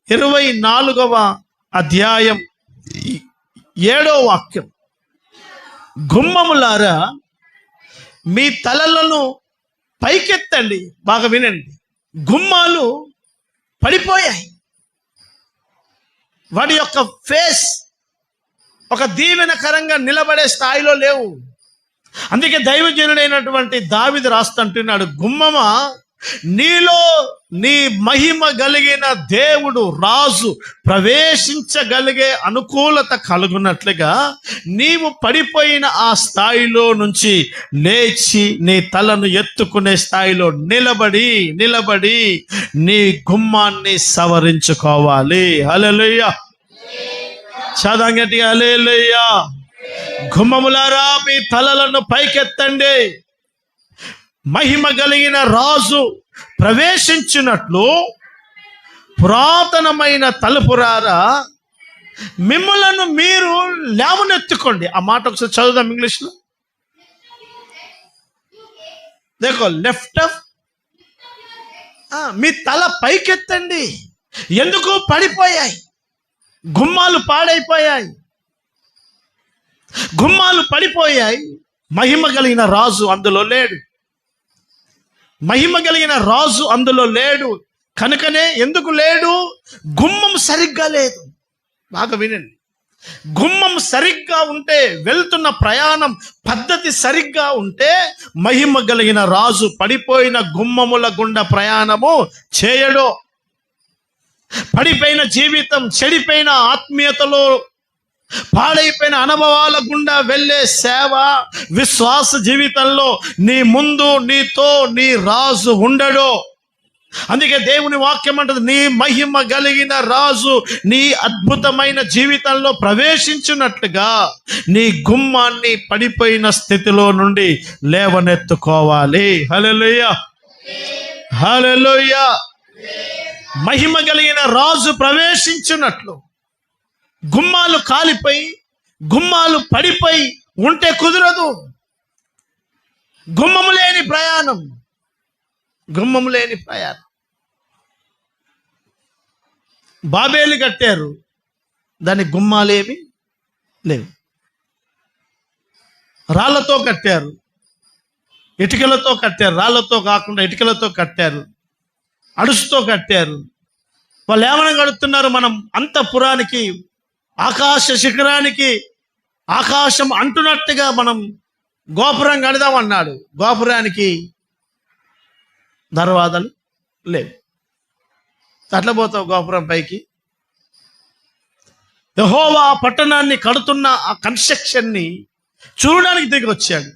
24వ అధ్యాయం 7వ వాక్యం. గుమ్మములారా మీ తలలను పైకెత్తండి. బాగా వినండి, గుమ్మాలు పడిపోయాయి. వాడి యొక్క ఫేస్ ఒక దీవెనకరంగా నిలబడే స్థాయిలో లేవు. అందుకే దైవజనుడైనటువంటి దావీదు రాస్తుంటున్నాడు, గుమ్మమా నీలో నీ మహిమ కలిగిన దేవుడు రాజు ప్రవేశించగలిగే అనుకూలత కలుగునట్లుగా నీవు పడిపోయిన ఆ స్థాయిలో నుంచి లేచి నీ తలను ఎత్తుకునే స్థాయిలో నిలబడి నీ గుమ్మాన్ని సవరించుకోవాలి. హల్లెలూయా. చదవండి, హల్లెలూయా. గుమ్మములారా మీ తలలను పైకెత్తండి. మహిమ కలిగిన రాజు ప్రవేశించినట్లు పురాతనమైన తలుపురారా మిమ్మలను మీరు లేవనెత్తుకోండి. ఆ మాట ఒకసారి చదువుదాం ఇంగ్లీష్లో. దేఖో, లిఫ్ట్ అప్ మీ తల పైకెత్తండి. ఎందుకు? పడిపోయాయి, గుమ్మాలు పాడైపోయాయి, గుమ్మాలు పడిపోయాయి. మహిమ కలిగిన రాజు అందులో లేడు. మహిమ కలిగిన రాజు అందులో లేడు. కనుకనే ఎందుకు లేడు? గుమ్మం సరిగ్గా లేదు. బాగా వినండి. గుమ్మం సరిగ్గా ఉంటే, వెళ్తున్న ప్రయాణం పద్ధతి సరిగ్గా ఉంటే, మహిమ కలిగిన రాజు పడిపోయిన గుమ్మముల గుండా ప్రయాణము చేయడు. పడిపోయిన జీవితం, చెడిపోయిన ఆత్మీయతలో, పాడైపోయిన అనుభవాల గుండా వెళ్ళే సేవ, విశ్వాస జీవితంలో నీ ముందు నీతో నీ రాజు ఉండడు. అందుకే దేవుని వాక్యం అంటది, నీ మహిమ కలిగిన రాజు నీ అద్భుతమైన జీవితంలో ప్రవేశించినట్లుగా నీ గుమ్మాన్ని పడిపోయిన స్థితిలో నుండి లేవనెత్తుకోవాలి. హల్లెలూయా, హల్లెలూయా. మహిమ కలిగిన రాజు ప్రవేశించినట్లు గుమ్మాలు కాలిపోయి, గుమ్మాలు పడిపోయి ఉంటే కుదరదు. గుమ్మము లేని ప్రయాణం, గుమ్మము లేని ప్రయాణం. బాబేలు కట్టారు, దాని గుమ్మాలేమి లేవు. రాళ్లతో కట్టారు, ఇటుకలతో కట్టారు. రాళ్లతో కాకుండా ఇటుకలతో కట్టారు, అడుసుతో కట్టారు. వాళ్ళు ఏమైనా కడుతున్నారు? మనం అంతఃపురానికి, ఆకాశ శిఖరానికి, ఆకాశం అంటున్నట్టుగా మనం గోపురం కడదామన్నాడు. గోపురానికి దర్వాజాలు లేవు. అట్లా పోతావు గోపురం పైకి? యెహోవా పట్టణాన్ని కడుతున్న ఆ కన్స్ట్రక్షన్ని చూడడానికి దిగి వచ్చాడు.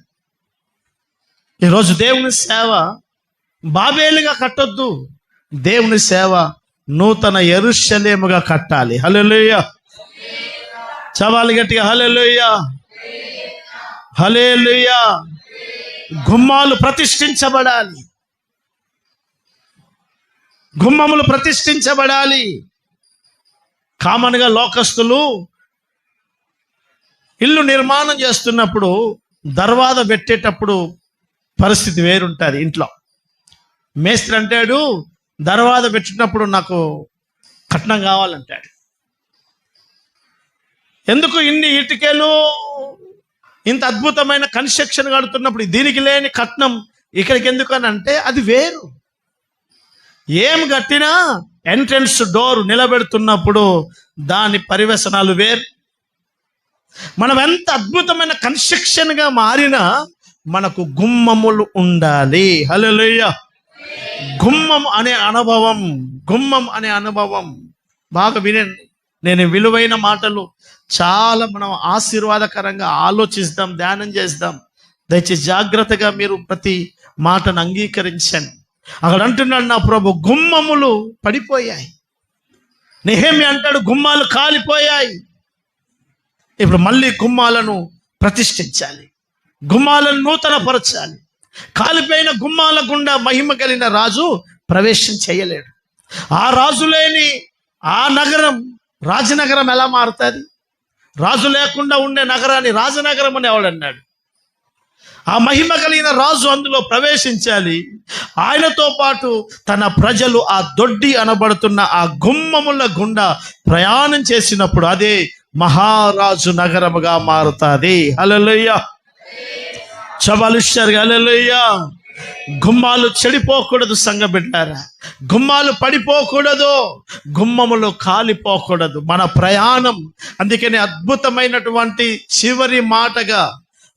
ఈరోజు దేవుని సేవ బాబేలుగా కట్టొద్దు. దేవుని సేవ నూతన యెరూషలేముగా కట్టాలి. హల్లెలూయా. చవాలి గట్టిగా హల్లెలూయా, హల్లెలూయా. గుమ్మాలు ప్రతిష్ఠించబడాలి, గుమ్మములు ప్రతిష్ఠించబడాలి. కామన్గా లోకస్తులు ఇల్లు నిర్మాణం చేస్తున్నప్పుడు దర్వాజా పెట్టేటప్పుడు పరిస్థితి వేరుంటుంది. ఇంట్లో మేస్త్రి అంటాడు, దర్వాజా పెట్టినప్పుడు నాకు కట్నం కావాలంటాడు. ఎందుకు ఇన్ని ఇటుకలు, ఇంత అద్భుతమైన కన్స్ట్రక్షన్ కడుతున్నప్పుడు దీనికి లేని కట్నం ఇక్కడికి ఎందుకు అని అంటే, అది వేరు. ఏం కట్టినా ఎంట్రన్స్ డోర్ నిలబెడుతున్నప్పుడు దాని పరివేశనాలు వేరు. మనం ఎంత అద్భుతమైన కన్స్ట్రక్షన్గా మారినా మనకు గుమ్మములు ఉండాలి. హల్లెలూయా. గుమ్మం అనే అనుభవం, గుమ్మం అనే అనుభవం. బాగా వినండి. నేను విలువైన మాటలు చాలా మనం ఆశీర్వాదకరంగా ఆలోచిస్తాం, ధ్యానం చేద్దాం. దయచేసి జాగ్రత్తగా మీరు ప్రతి మాటను అంగీకరించండి. అక్కడ అంటున్నాడు, నా ప్రభు గుమ్మములు పడిపోయాయి. నెహెమ్యా అంటాడు, గుమ్మాలు కాలిపోయాయి. ఇప్పుడు మళ్ళీ గుమ్మాలను ప్రతిష్ఠించాలి, గుమ్మాలను నూతనపరచాలి. కాలిపోయిన గుమ్మాల గుండా మహిమ కలిగిన రాజు ప్రవేశం చేయలేడు. ఆ రాజు లేని ఆ నగరం రాజనగరం ఎలా మారుతుంది? రాజు లేకుండా ఉండే నగరాన్ని రాజనగరం అని ఎవడన్నాడు? ఆ మహిమ కలిగిన రాజు అందులో ప్రవేశించాలి. ఆయనతో పాటు తన ప్రజలు ఆ దొడ్డి అనబడుతున్న ఆ గుమ్మముల గుండా ప్రయాణం చేసినప్పుడు అదే మహారాజు నగరముగా మారుతుంది. హల్లెలూయా. చబలుషర్ హల్లెలూయా. గుమ్మాలు చెడిపోకూడదు సంఘబిడ్డారా, గుమ్మాలు పడిపోకూడదు, గుమ్మములు కాలిపోకూడదు మన ప్రయాణం. అందుకని అద్భుతమైనటువంటి చివరి మాటగా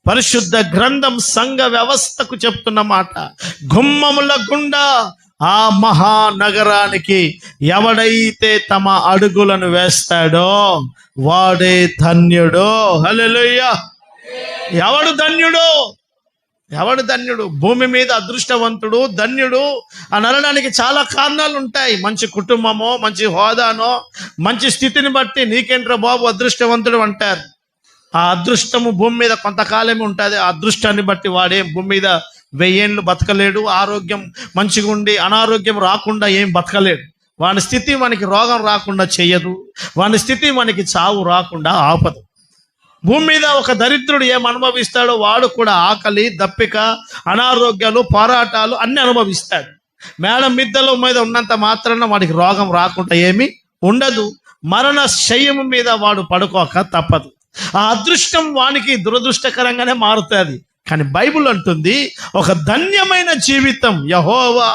పరిశుద్ధ గ్రంథం సంఘ వ్యవస్థకు చెప్తున్న మాట, గుమ్మముల గుండా ఆ మహానగరానికి ఎవడైతే తమ అడుగులను వేస్తాడో వాడే ధన్యుడు. హల్లెలూయా. ఎవడు ధన్యుడు? ఎవడు ధన్యుడు? భూమి మీద అదృష్టవంతుడు, ధన్యుడు అని అనడానికి చాలా కారణాలు ఉంటాయి. మంచి కుటుంబమో, మంచి హోదానో, మంచి స్థితిని బట్టి నీకేంట్రా బాబు అదృష్టవంతుడు అంటారు. ఆ అదృష్టము భూమి మీద కొంతకాలమే ఉంటుంది. ఆ అదృష్టాన్ని బట్టి వాడేం భూమి మీద 1000 ఏళ్ళు బతకలేడు. ఆరోగ్యం మంచిగా ఉండి అనారోగ్యం రాకుండా ఏం బతకలేడు. వాని స్థితి మనకి రోగం రాకుండా చెయ్యదు, వాని స్థితి మనకి చావు రాకుండా ఆపదు. భూమి మీద ఒక దరిద్రుడు ఏం అనుభవిస్తాడో వాడు కూడా ఆకలి, దప్పిక, అనారోగ్యాలు, పోరాటాలు అన్ని అనుభవిస్తాడు. మేడ మిద్దెల మీద ఉన్నంత మాత్రాన వాడికి రోగం రాకుండా ఏమీ ఉండదు. మరణ శయ్యము మీద వాడు పడుకోక తప్పదు. ఆ అదృష్టం వానికి దురదృష్టకరంగానే మారుతుంది. కానీ బైబిల్ అంటుంది, ఒక ధన్యమైన జీవితం యెహోవా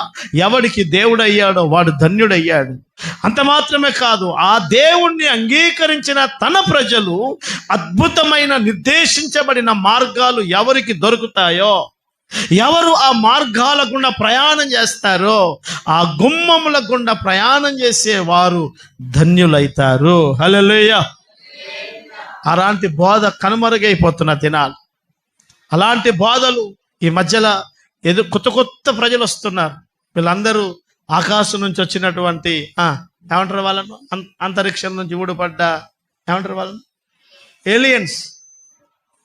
ఎవడికి దేవుడయ్యాడో వాడు ధన్యుడయ్యాడు. అంత మాత్రమే కాదు, ఆ దేవుణ్ణి అంగీకరించిన తన ప్రజలు అద్భుతమైన నిర్దేశించబడిన మార్గాలు ఎవరికి దొరుకుతాయో, ఎవరు ఆ మార్గాల గుండా ప్రయాణం చేస్తారో, ఆ గుమ్మముల గుండా ప్రయాణం చేసే వారు ధన్యులైతారు. హల్లెలూయా. అలాంటి బోధ కనుమరుగైపోతున్న దినాలు. అలాంటి బోధలు ఈ మధ్యలో కొత్త కొత్త ప్రజలు వస్తున్నారు. వీళ్ళందరూ ఆకాశం నుంచి వచ్చినటువంటి ఏమంటారు వాళ్ళను, అంతరిక్షం నుంచి ఊడిపడ్డ ఏమంటారు వాళ్ళను,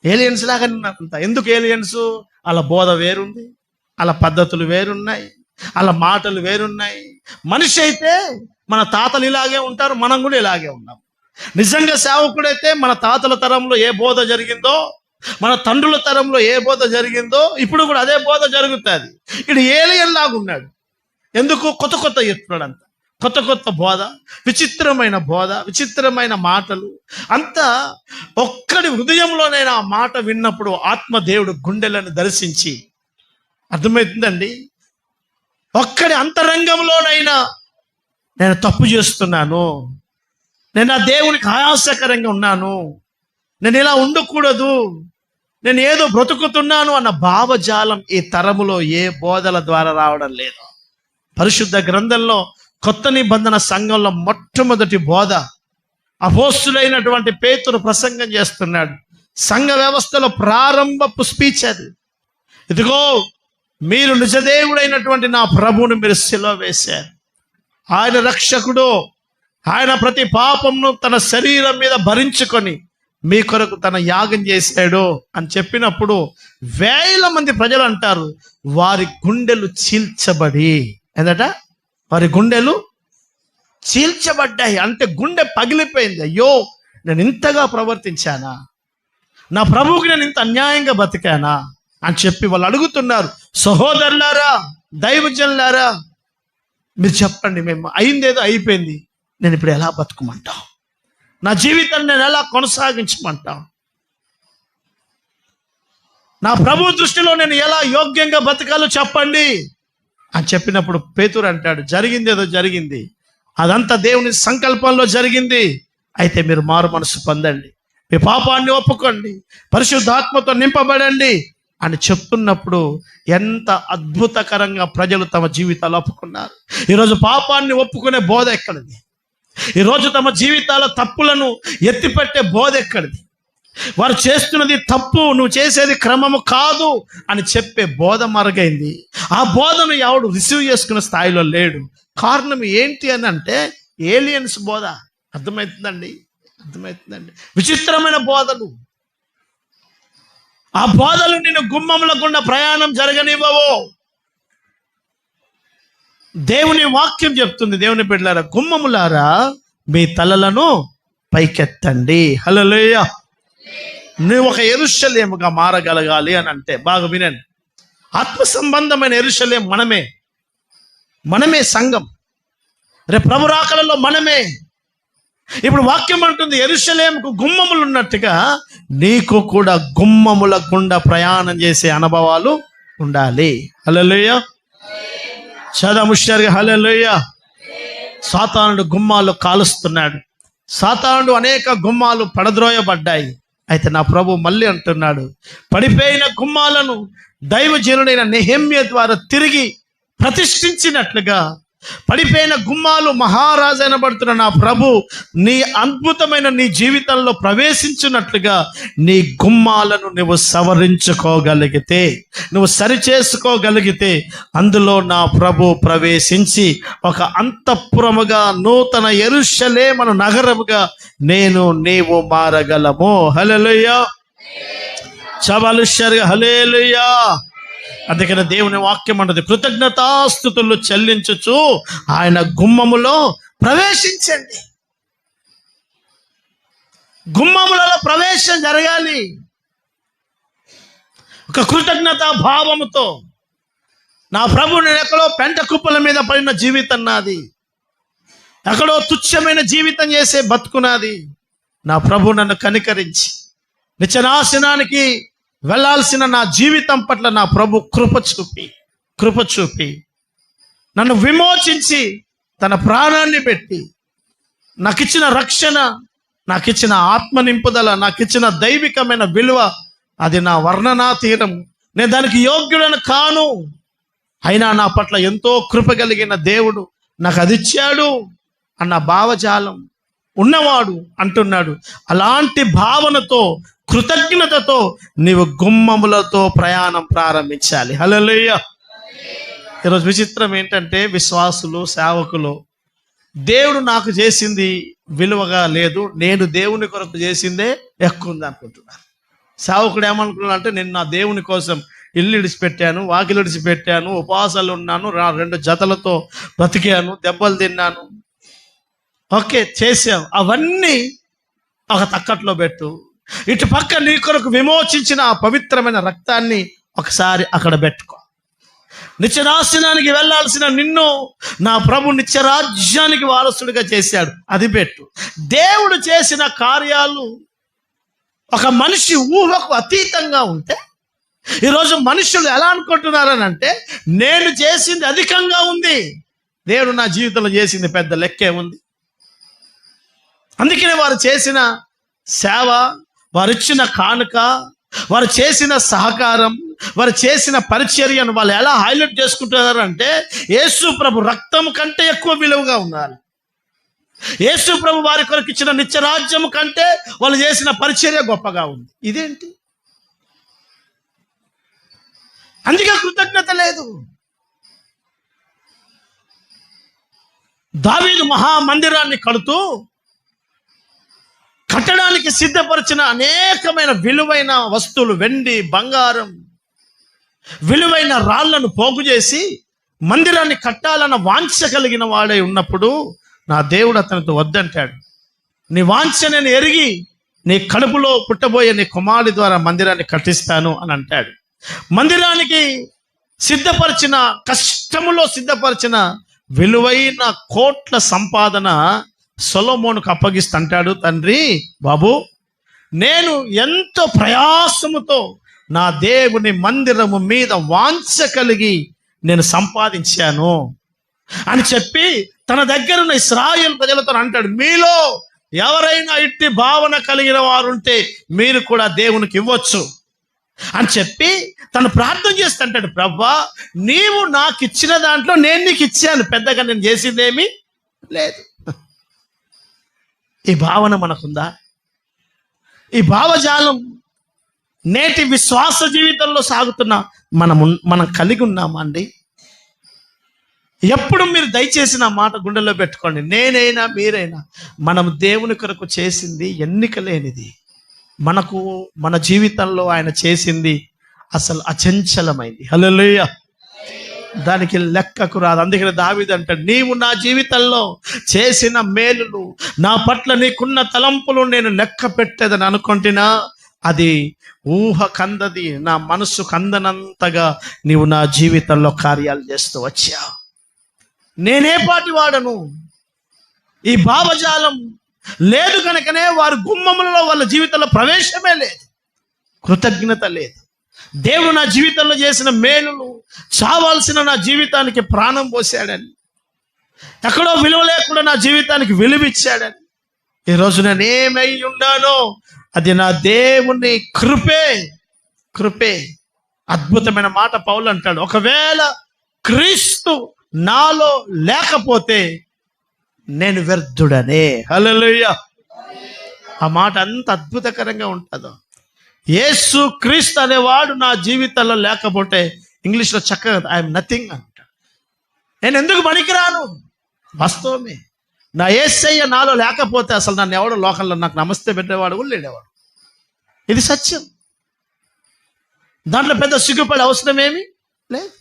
ఏలియన్స్ లాగానే ఉన్నారంట. ఎందుకు ఏలియన్స్? వాళ్ళ బోధ వేరుంది, వాళ్ళ పద్ధతులు వేరున్నాయి, వాళ్ళ మాటలు వేరున్నాయి. మనిషి అయితే మన తాతలు ఇలాగే ఉంటారు, మనం కూడా ఇలాగే ఉన్నాం. నిజంగా సేవకుడైతే మన తాతల తరంలో ఏ బోధ జరిగిందో, మన తండ్రుల తరంలో ఏ బోధ జరిగిందో ఇప్పుడు కూడా అదే బోధ జరుగుతుంది. ఇడు ఏలియన్ లాగా ఉన్నాడు. ఎందుకు? కొత్త కొత్త చెప్తున్నాడు. అంత కొత్త కొత్త బోధ, విచిత్రమైన బోధ, విచిత్రమైన మాటలు. అంతా ఒక్కడి హృదయంలోనైనా ఆ మాట విన్నప్పుడు ఆత్మదేవుడు గుండెలను దర్శించి, అర్థమవుతుందండి, ఒక్కడి అంతరంగంలోనైనా నేను తప్పు చేస్తున్నాను, నేను నా దేవునికి ఆయాసకరంగా ఉన్నాను, నేను ఇలా ఉండకూడదు, నేను ఏదో బ్రతుకుతున్నాను అన్న భావజాలం ఈ తరములో ఏ బోధల ద్వారా రావడం లేదు. పరిశుద్ధ గ్రంథంలో కొత్త నిబంధన సంఘంలో మొట్టమొదటి బోధ అపోస్తులైనటువంటి పేతురు ప్రసంగం చేస్తున్నాడు. సంఘ వ్యవస్థలో ప్రారంభపు స్పీచ్ అది. ఇదిగో, మీరు నిజదేవుడైనటువంటి నా ప్రభువును మీరు సిలువ వేశారు, ఆయన రక్షకుడు, ఆయన ప్రతి పాపంను తన శరీరం మీద భరించుకొని మీ కొరకు తన యాగం చేశాడు అని చెప్పినప్పుడు వేల మంది ప్రజలు అంటారు, వారి గుండెలు చీల్చబడి, ఏందట, వారి గుండెలు చీల్చబడ్డాయి. అంటే గుండె పగిలిపోయింది. అయ్యో, నేను ఇంతగా ప్రవర్తించానా, నా ప్రభువుకి నేను ఇంత అన్యాయంగా బతికానా అని చెప్పి వాళ్ళు అడుగుతున్నారు. సహోదరులారా, దైవజనులారా, మీరు చెప్పండి, మేము అయిందేదో అయిపోయింది, నేను ఇప్పుడు ఎలా బతుకుమంటాం, నా జీవితాన్ని నేను ఎలా కొనసాగించమంటాం, నా ప్రభు దృష్టిలో నేను ఎలా యోగ్యంగా బతకాలో చెప్పండి అని చెప్పినప్పుడు పేతురు అంటాడు, జరిగిందేదో జరిగింది, అదంతా దేవుని సంకల్పంలో జరిగింది. అయితే మీరు మారు మనసు పొందండి, మీ పాపాన్ని ఒప్పుకోండి, పరిశుద్ధాత్మతో నింపబడండి అని చెప్తున్నప్పుడు ఎంత అద్భుతకరంగా ప్రజలు తమ జీవితాలు ఒప్పుకున్నారు. ఈరోజు పాపాన్ని ఒప్పుకునే బోధ ఎక్కడిది? ఈరోజు తమ జీవితాల తప్పులను ఎత్తిపెట్టే బోధ ఎక్కడిది? వారు చేస్తున్నది తప్పు, నువ్వు చేసేది క్రమము కాదు అని చెప్పే బోధ మరుగైంది. ఆ బోధను ఎవడు రిసీవ్ చేసుకునే స్థాయిలో లేడు. కారణం ఏంటి అని అంటే ఏలియన్స్ బోధ. అర్థమవుతుందండి? విచిత్రమైన బోధలు. ఆ బోధలు నిన్ను గుమ్మముల గుండా ప్రయాణం జరగనివ్వవు. దేవుని వాక్యం చెప్తుంది, దేవుని బిడ్డలారా, గుమ్మములారా మీ తలలను పైకెత్తండి. హల్లెలూయా. నువ్వు ఒక యెరూషలేముగా మారగలగాలి అని అంటే బాగా వినండి, ఆత్మ సంబంధమైన యెరూషలేము మనమే సంఘం. రేపు ప్రభు రాకడలో మనమే. ఇప్పుడు వాక్యం అంటుంది, యెరూషలేముకు గుమ్మములు ఉన్నట్టుగా నీకు కూడా గుమ్మముల గుండా ప్రయాణం చేసే అనుభవాలు ఉండాలి. హల్లెలూయా. చదముష్టారుగా హల్లెలూయా. సాతానుడు గుమ్మాలు కాలుస్తున్నాడు. సాతానుడు అనేక గుమ్మాలు పడద్రోయబడ్డాయి. అయితే నా ప్రభు మళ్ళీ అంటున్నాడు, పడిపోయిన గుమ్మాలను దైవజనుడైన నెహెమ్యా ద్వారా తిరిగి ప్రతిష్ఠించినట్లుగా పడిపోయిన గుమ్మాలు మహారాజు అనబడుతున్న నా ప్రభు నీ అద్భుతమైన నీ జీవితంలో ప్రవేశించినట్లుగా నీ గుమ్మాలను నువ్వు సవరించుకోగలిగితే, నువ్వు సరిచేసుకోగలిగితే అందులో నా ప్రభు ప్రవేశించి ఒక అంతఃపురముగా నూతన యెరూషలేము నగరముగా నీవు మారగలము. హల్లెలూయా. చబలుషర్గా హల్లెలూయా. అందుకని దేవుని వాక్యం అంటది, కృతజ్ఞతాస్తుతులు చెల్లించుచు ఆయన గుమ్మములో ప్రవేశించండి. గుమ్మములలో ప్రవేశం జరగాలి ఒక కృతజ్ఞతా భావముతో. నా ప్రభు, నేను ఎక్కడో పెంట కుప్పల మీద పడిన జీవితం నాది, ఎక్కడో తుచ్చమైన జీవితం చేసే బతుకునాది. నా ప్రభు నన్ను కనికరించి నిత్యనాశనానికి వెళ్ళాల్సిన నా జీవితం పట్ల నా ప్రభు కృప చూపి నన్ను విమోచించి తన ప్రాణాన్ని పెట్టి నాకిచ్చిన రక్షణ, నాకిచ్చిన ఆత్మ నింపుదల, నాకిచ్చిన దైవికమైన విలువ, అది నా వర్ణనాతీరం. నేను దానికి యోగ్యుడను కాను, అయినా నా పట్ల ఎంతో కృప కలిగిన దేవుడు నాకు అది ఇచ్చాడు అన్న భావజాలం ఉన్నవాడు అంటున్నాడు. అలాంటి భావనతో, కృతజ్ఞతతో నీవు గుమ్మములతో ప్రయాణం ప్రారంభించాలి. హల్లెలూయా. ఈరోజు విచిత్రం ఏంటంటే, విశ్వాసులు, సేవకులు దేవుడు నాకు చేసింది విలువగా లేదు, నేను దేవుని కొరకు చేసిందే ఎక్కువ ఉంది అనుకుంటున్నాను. సేవకుడు ఏమనుకున్నాడు అంటే, నేను నా దేవుని కోసం ఇల్లు ఇడిచిపెట్టాను, వాకిలు ఇడిచిపెట్టాను, ఉపవాసాలు ఉన్నాను, 2 జతలతో బతికాను, దెబ్బలు తిన్నాను. ఓకే, చేసావు, అవన్నీ ఒక తక్కట్లో పెట్టు. ఇటు పక్క నీ కొరకు విమోచించిన ఆ పవిత్రమైన రక్తాన్ని ఒకసారి అక్కడ పెట్టుకో. నిత్యనాశనానికి వెళ్ళాల్సిన నిన్ను నా ప్రభు నిత్యరాజ్యానికి వారసుడిగా చేశాడు, అది పెట్టు. దేవుడు చేసిన కార్యాలు ఒక మనిషి ఊహకు అతీతంగా ఉంటే, ఈరోజు మనుషులు ఎలా అనుకుంటున్నారని అంటే, నేను చేసింది అధికంగా ఉంది, దేవుడు నా జీవితంలో చేసింది పెద్ద లెక్కే ఉంది. అందుకనే వారు చేసిన సేవ, వారు ఇచ్చిన కానుక, వారు చేసిన సహకారం, వారు చేసిన పరిచర్యను వాళ్ళు ఎలా హైలైట్ చేసుకుంటున్నారు అంటే, యేసు ప్రభు రక్తం కంటే ఎక్కువ విలువగా ఉన్నారు. యేసు ప్రభు వారి కొరకు ఇచ్చిన నిత్యరాజ్యం కంటే వాళ్ళు చేసిన పరిచర్య గొప్పగా ఉంది. ఇదేంటి? అందుకే కృతజ్ఞత లేదు. దావీదు మహామందిరాన్ని కట్టడానికి సిద్ధపరిచిన అనేకమైన విలువైన వస్తువులు, వెండి, బంగారం, విలువైన రాళ్లను పోగు చేసి మందిరాన్ని కట్టాలన్న వాంఛ కలిగిన వాడై ఉన్నప్పుడు నా దేవుడు అతనితో వద్దంటాడు. నీ వాంఛ నేను ఎరిగి నీ కడుపులో పుట్టబోయే నీ కుమారుడి ద్వారా మందిరాన్ని కట్టిస్తాను అని అంటాడు. మందిరానికి సిద్ధపరిచిన, కష్టములో సిద్ధపరిచిన విలువైన కోట్ల సంపాదన సొలొమోనుకు అప్పగిస్తుంటాడు. తండ్రి, బాబు, నేను ఎంతో ప్రయాసముతో నా దేవుని మందిరము మీద వాంఛ కలిగి నేను సంపాదించాను అని చెప్పి తన దగ్గర ఉన్న ఇశ్రాయేలు ప్రజలతో అంటాడు, మీలో ఎవరైనా ఇట్టి భావన కలిగిన వారుంటే మీరు కూడా దేవునికి ఇవ్వచ్చు అని చెప్పి తను ప్రార్థన చేస్తుంటాడు. ప్రభువా, నీవు నాకు ఇచ్చిన దాంట్లో నేను నీకు ఇచ్చాను, పెద్దగా నేను చేసిందేమీ లేదు. ఈ భావన మనకుందా? ఈ భావజాలం నేటి విశ్వాస జీవితంలో సాగుతున్న మనం కలిగి ఉన్నామా అండి? ఎప్పుడు మీరు దయచేసి నా మాట గుండెల్లో పెట్టుకోండి. నేనైనా మీరైనా మనం దేవుని కొరకు చేసింది ఎన్నిక లేనిది. మన జీవితంలో ఆయన చేసింది అసలు అచంచలమైంది. హల్లెలూయా. దానికి లెక్కకు రాదు. అందుకని దావీదు అంటాడు, నీవు నా జీవితంలో చేసిన మేలులు, నా పట్ల నీకున్న తలంపులు నేను లెక్క పెట్టేదని అనుకుంటున్నా, అది ఊహ కందది, నా మనసు కందనంతగా నీవు నా జీవితంలో కార్యాలు చేస్తూ వచ్చావు. నేనే పాటి వాడను. ఈ భావజాలం లేదు కనుకనే వారి గుమ్మములలో వాళ్ళ జీవితంలో ప్రవేశమే లేదు, కృతజ్ఞత లేదు. దేవుడు నా జీవితంలో చేసిన మేలులు, చావాల్సిన నా జీవితానికి ప్రాణం పోసాడని, ఎక్కడో విలువ లేకుండా నా జీవితానికి విలువిచ్చాడని, ఈరోజు నేను ఏమై ఉన్నానో అది నా దేవుని కృపే. అద్భుతమైన మాట పౌలు అంటాడు, ఒకవేళ క్రీస్తు నాలో లేకపోతే నేను వ్యర్థుడనే. హల్లెలూయా. ఆ మాట అంత అద్భుతకరంగా ఉంటుందో. యేసు క్రీస్తు అనేవాడు నా జీవితంలో లేకపోతే, ఇంగ్లీష్లో చక్కగా ఐఎమ్ నథింగ్ అంటాడు. నేను ఎందుకు పనికిరాను? వాస్తవమే. నా యేసయ్య నాలో లేకపోతే అసలు నన్ను ఎవడో లోకంలో నాకు నమస్తే పెట్టేవాడు కూడా లేడేవాడు. ఇది సత్యం. దాంట్లో పెద్ద సిగ్గుపడే అవసరం ఏమీ లేదు.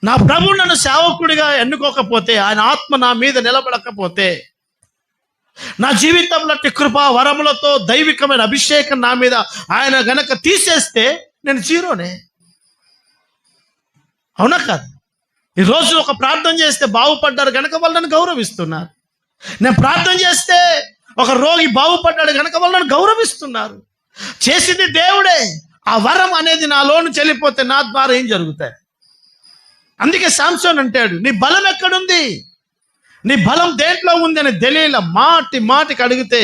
నా ప్రభు నన్ను సేవకుడిగా ఎన్నుకోకపోతే, ఆయన ఆత్మ నా మీద నిలబడకపోతే, నా జీవితంలో కృపా వరములతో దైవికమైన అభిషేకం నా మీద ఆయన గనక తీసేస్తే నేను జీరోనే. అవునా కాదు? ఈరోజు ఒక ప్రార్థన చేస్తే బాగుపడ్డారు కనుక వాళ్ళు నన్ను గౌరవిస్తున్నారు. నేను ప్రార్థన చేస్తే ఒక రోగి బాగుపడ్డాడు కనుక వాళ్ళు నన్ను గౌరవిస్తున్నారు. చేసింది దేవుడే. ఆ వరం అనేది నాలో నుంచి వెళ్ళిపోతే నా ద్వారా ఏం జరుగుతాయి? అందుకే సాంసోన్ అంటాడు, నీ బలం ఎక్కడుంది? నీ బలం దేంట్లో ఉంది అని దెలీలా మాటికి అడిగితే,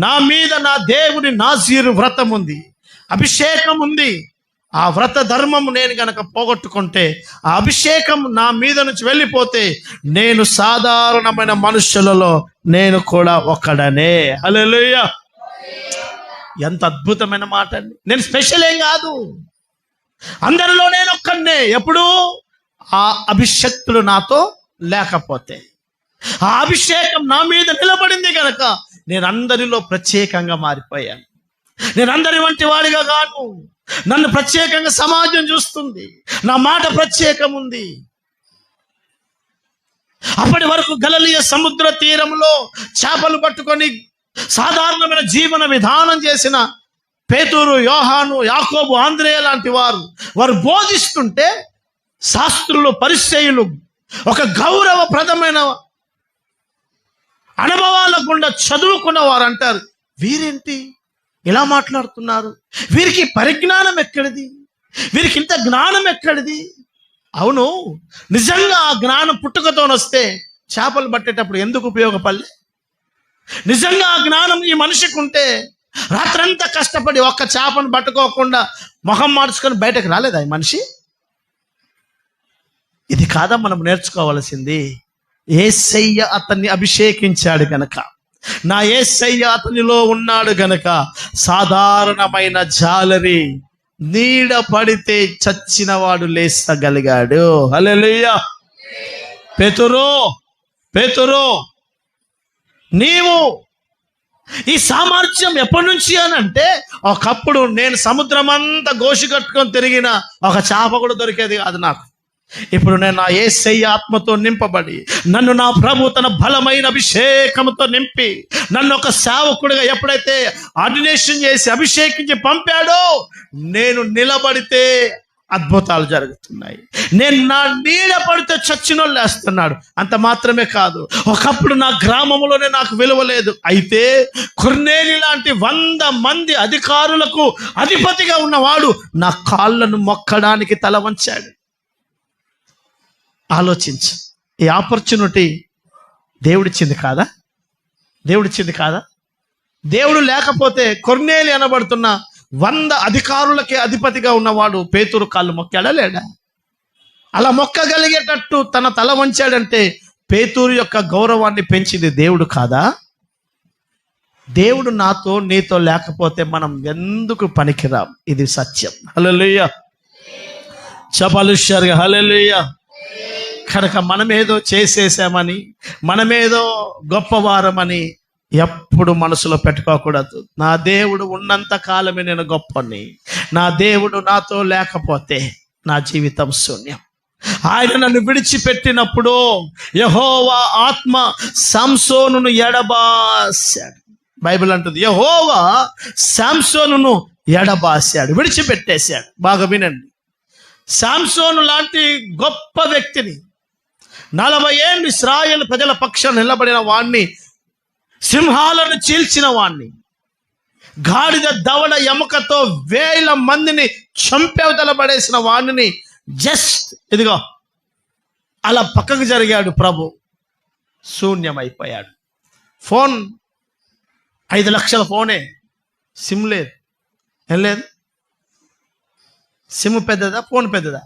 నా మీద నా దేవుని నాజీరు వ్రతం ఉంది, అభిషేకం ఉంది. ఆ వ్రత ధర్మము నేను గనక పోగొట్టుకుంటే, ఆ అభిషేకం నా మీద నుంచి వెళ్ళిపోతే, నేను సాధారణమైన మనుషులలో నేను కూడా ఒక్కడనే. హల్లెలూయా! ఎంత అద్భుతమైన మాట అండి. నేను స్పెషల్ ఏం కాదు, అందరిలో నేను ఒక్కడనే. ఎప్పుడు ఆ అభిషక్తులు నాతో లేకపోతే, ఆ అభిషేకం నా మీద నిలబడింది కనుక నేను అందరిలో ప్రత్యేకంగా మారిపోయాను. నేను అందరి వంటి వాడిగా కాను. నన్ను ప్రత్యేకంగా సమాజం చూస్తుంది. నా మాట ప్రత్యేకం ఉంది. అప్పటి వరకు గలిలయ సముద్ర తీరంలో చేపలు పట్టుకొని సాధారణమైన జీవన విధానం చేసిన పేతురు, యోహాను, యాకోబు, ఆంద్రేయ లాంటి వారు బోధిస్తుంటే శాస్త్రులు, పరిసయ్యులు ఒక గౌరవప్రదమైన అనుభవాల గుండా చదువుకున్న వారు అంటారు, వీరేంటి ఇలా మాట్లాడుతున్నారు? వీరికి పరిజ్ఞానం ఎక్కడిది? వీరికి ఇంత జ్ఞానం ఎక్కడిది? అవును, నిజంగా ఆ జ్ఞానం పుట్టుకతోనొస్తే చేపలు పట్టేటప్పుడు ఎందుకు ఉపయోగపడలే? నిజంగా ఆ జ్ఞానం ఈ మనిషికి ఉంటే రాత్రంతా కష్టపడి ఒక్క చేపను పట్టుకోకుండా మొహం మార్చుకొని బయటకు రాలేదా ఈ మనిషి? ఇది కాదా మనం నేర్చుకోవాల్సింది? యేసయ్య అతన్ని అభిషేకించాడు గనక, నా యేసయ్య అతనిలో ఉన్నాడు గనక సాధారణమైన జాలరి నీడ పడితే చచ్చిన వాడు లేస్తగలిగాడు. హల్లెలూయా! పేతురు నీవు ఈ సామర్థ్యం ఎప్పటి నుంచి అని అంటే, ఒకప్పుడు నేను సముద్రం అంతా గోషి కట్టుకొని తిరిగిన ఒక చేప కూడా దొరికేది కాదు నాకు. ఇప్పుడు నేను నా యేసయ్య ఆత్మతో నింపబడి, నన్ను నా ప్రభు తన బలమైన అభిషేకంతో నింపి, నన్ను ఒక సేవకుడిగా ఎప్పుడైతే ఆర్డినేషన్ చేసి అభిషేకించి పంపాడో, నేను నిలబడితే అద్భుతాలు జరుగుతున్నాయి. నేను నా నీడ పడితే చచ్చినోళ్ళు లేస్తున్నాడు. అంత మాత్రమే కాదు, ఒకప్పుడు నా గ్రామంలోనే నాకు విలువ లేదు. అయితే కొర్నేలి లాంటి 100 మంది అధికారులకు అధిపతిగా ఉన్నవాడు నా కాళ్ళను మొక్కడానికి తల వంచాడు. ఆలోచించు, ఈ ఆపర్చునిటీ దేవుడిచ్చింది కాదా? దేవుడు లేకపోతే కొర్నేలి అనబడుతున్న 100 అధికారులకే అధిపతిగా ఉన్నవాడు పేతురు కాళ్ళు మొక్కాడా లేడా? అలా మొక్కగలిగేటట్టు తన తల వంచాడంటే పేతురు యొక్క గౌరవాన్ని పెంచింది దేవుడు కాదా? దేవుడు నాతో నీతో లేకపోతే మనం ఎందుకు పనికిరాం. ఇది సత్యం. హల్లెలూయా! చపలుష్యారుగా హల్లెలూయా! కనుక మనమేదో చేసేసామని, మనమేదో గొప్పవారమని ఎప్పుడు మనసులో పెట్టుకోకూడదు. నా దేవుడు ఉన్నంత కాలమే నేను గొప్పని. నా దేవుడు నాతో లేకపోతే నా జీవితం శూన్యం. ఆయన నన్ను విడిచిపెట్టినప్పుడు యెహోవా ఆత్మ సంసోనును ఎడబాసాడు. బైబిల్ అంటుంది, యెహోవా సంసోనును ఎడబాసాడు, విడిచిపెట్టేశాడు. బాగా వినండి, సంసోను లాంటి గొప్ప వ్యక్తిని, 40 ఏళ్ళు ఇశ్రాయేలు ప్రజల పక్షాన నిలబడిన వాణ్ణి, సింహాలను చీల్చిన వాణ్ణి, గాడిద దవడ ఎముకతో 1000 మందిని చంపేవతల పడేసిన వాణ్ణిని జస్ట్ ఇదిగో అలా పక్కకు జరిగాడు ప్రభు. శూన్యమైపోయాడు. ఫోన్ 5 లక్షల ఫోనే, సిమ్ లేదు. ఏం లేదు? సిమ్ పెద్దదా, ఫోన్ పెద్దదా?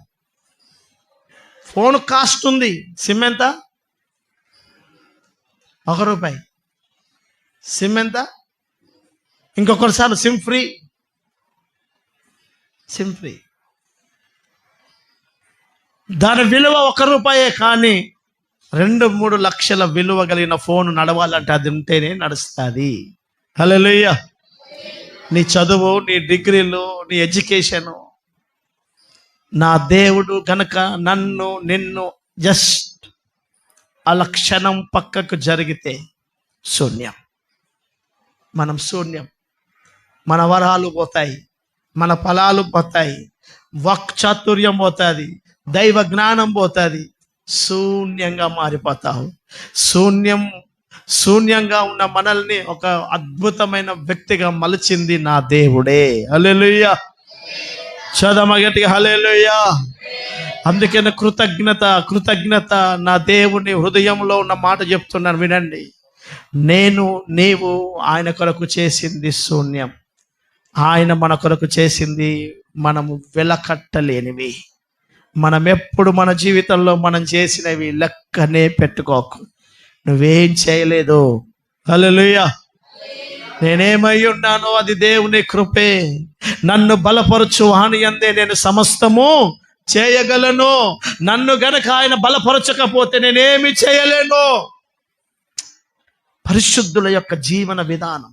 ఫోన్ కాస్ట్ ఉంది. సిమ్ ఎంత? ₹1. సిమ్ ఎంత? ఇంకొకసారి సిమ్ ఫ్రీ. దాని విలువ ₹1. కానీ 2-3 లక్షల విలువ కలిగిన ఫోన్ నడవాలంటే అది ఉంటేనే నడుస్తుంది. హల్లెలూయా! నీ చదువు, నీ డిగ్రీలు, నీ ఎడ్యుకేషను, నా దేవుడు గనక నిన్ను జస్ట్ అలా క్షణం పక్కకు జరిగితే శూన్యం. మనం శూన్యం. మన వరాలు పోతాయి, మన ఫలాలు పోతాయి, వాక్చాతుర్యం పోతుంది, దైవ జ్ఞానం పోతుంది, శూన్యంగా మారిపోతావు. శూన్యంగా ఉన్న మనల్ని ఒక అద్భుతమైన వ్యక్తిగా మలిచింది నా దేవుడే. హల్లెలూయా. చదమ గట్టిగా హల్లెలూయా. అందుకని కృతజ్ఞత నా దేవుని హృదయంలో ఉన్న మాట చెప్తున్నాను, వినండి. నీవు ఆయన కొరకు చేసింది శూన్యం, ఆయన మన కొరకు చేసింది మనము వెలకట్టలేనివి. మనం ఎప్పుడు మన జీవితంలో మనం చేసినవి లెక్కనే పెట్టుకోకు. నువ్వేం చేయలేదు. హల్లెలూయా. నేనేమై ఉన్నానో అది దేవుని కృపే. నన్ను బలపరచు వాని యందే నేను సమస్తము చేయగలను. నన్ను గనక ఆయన బలపరచకపోతే నేనేమి చేయలేను. పరిశుద్ధుల యొక్క జీవన విధానం,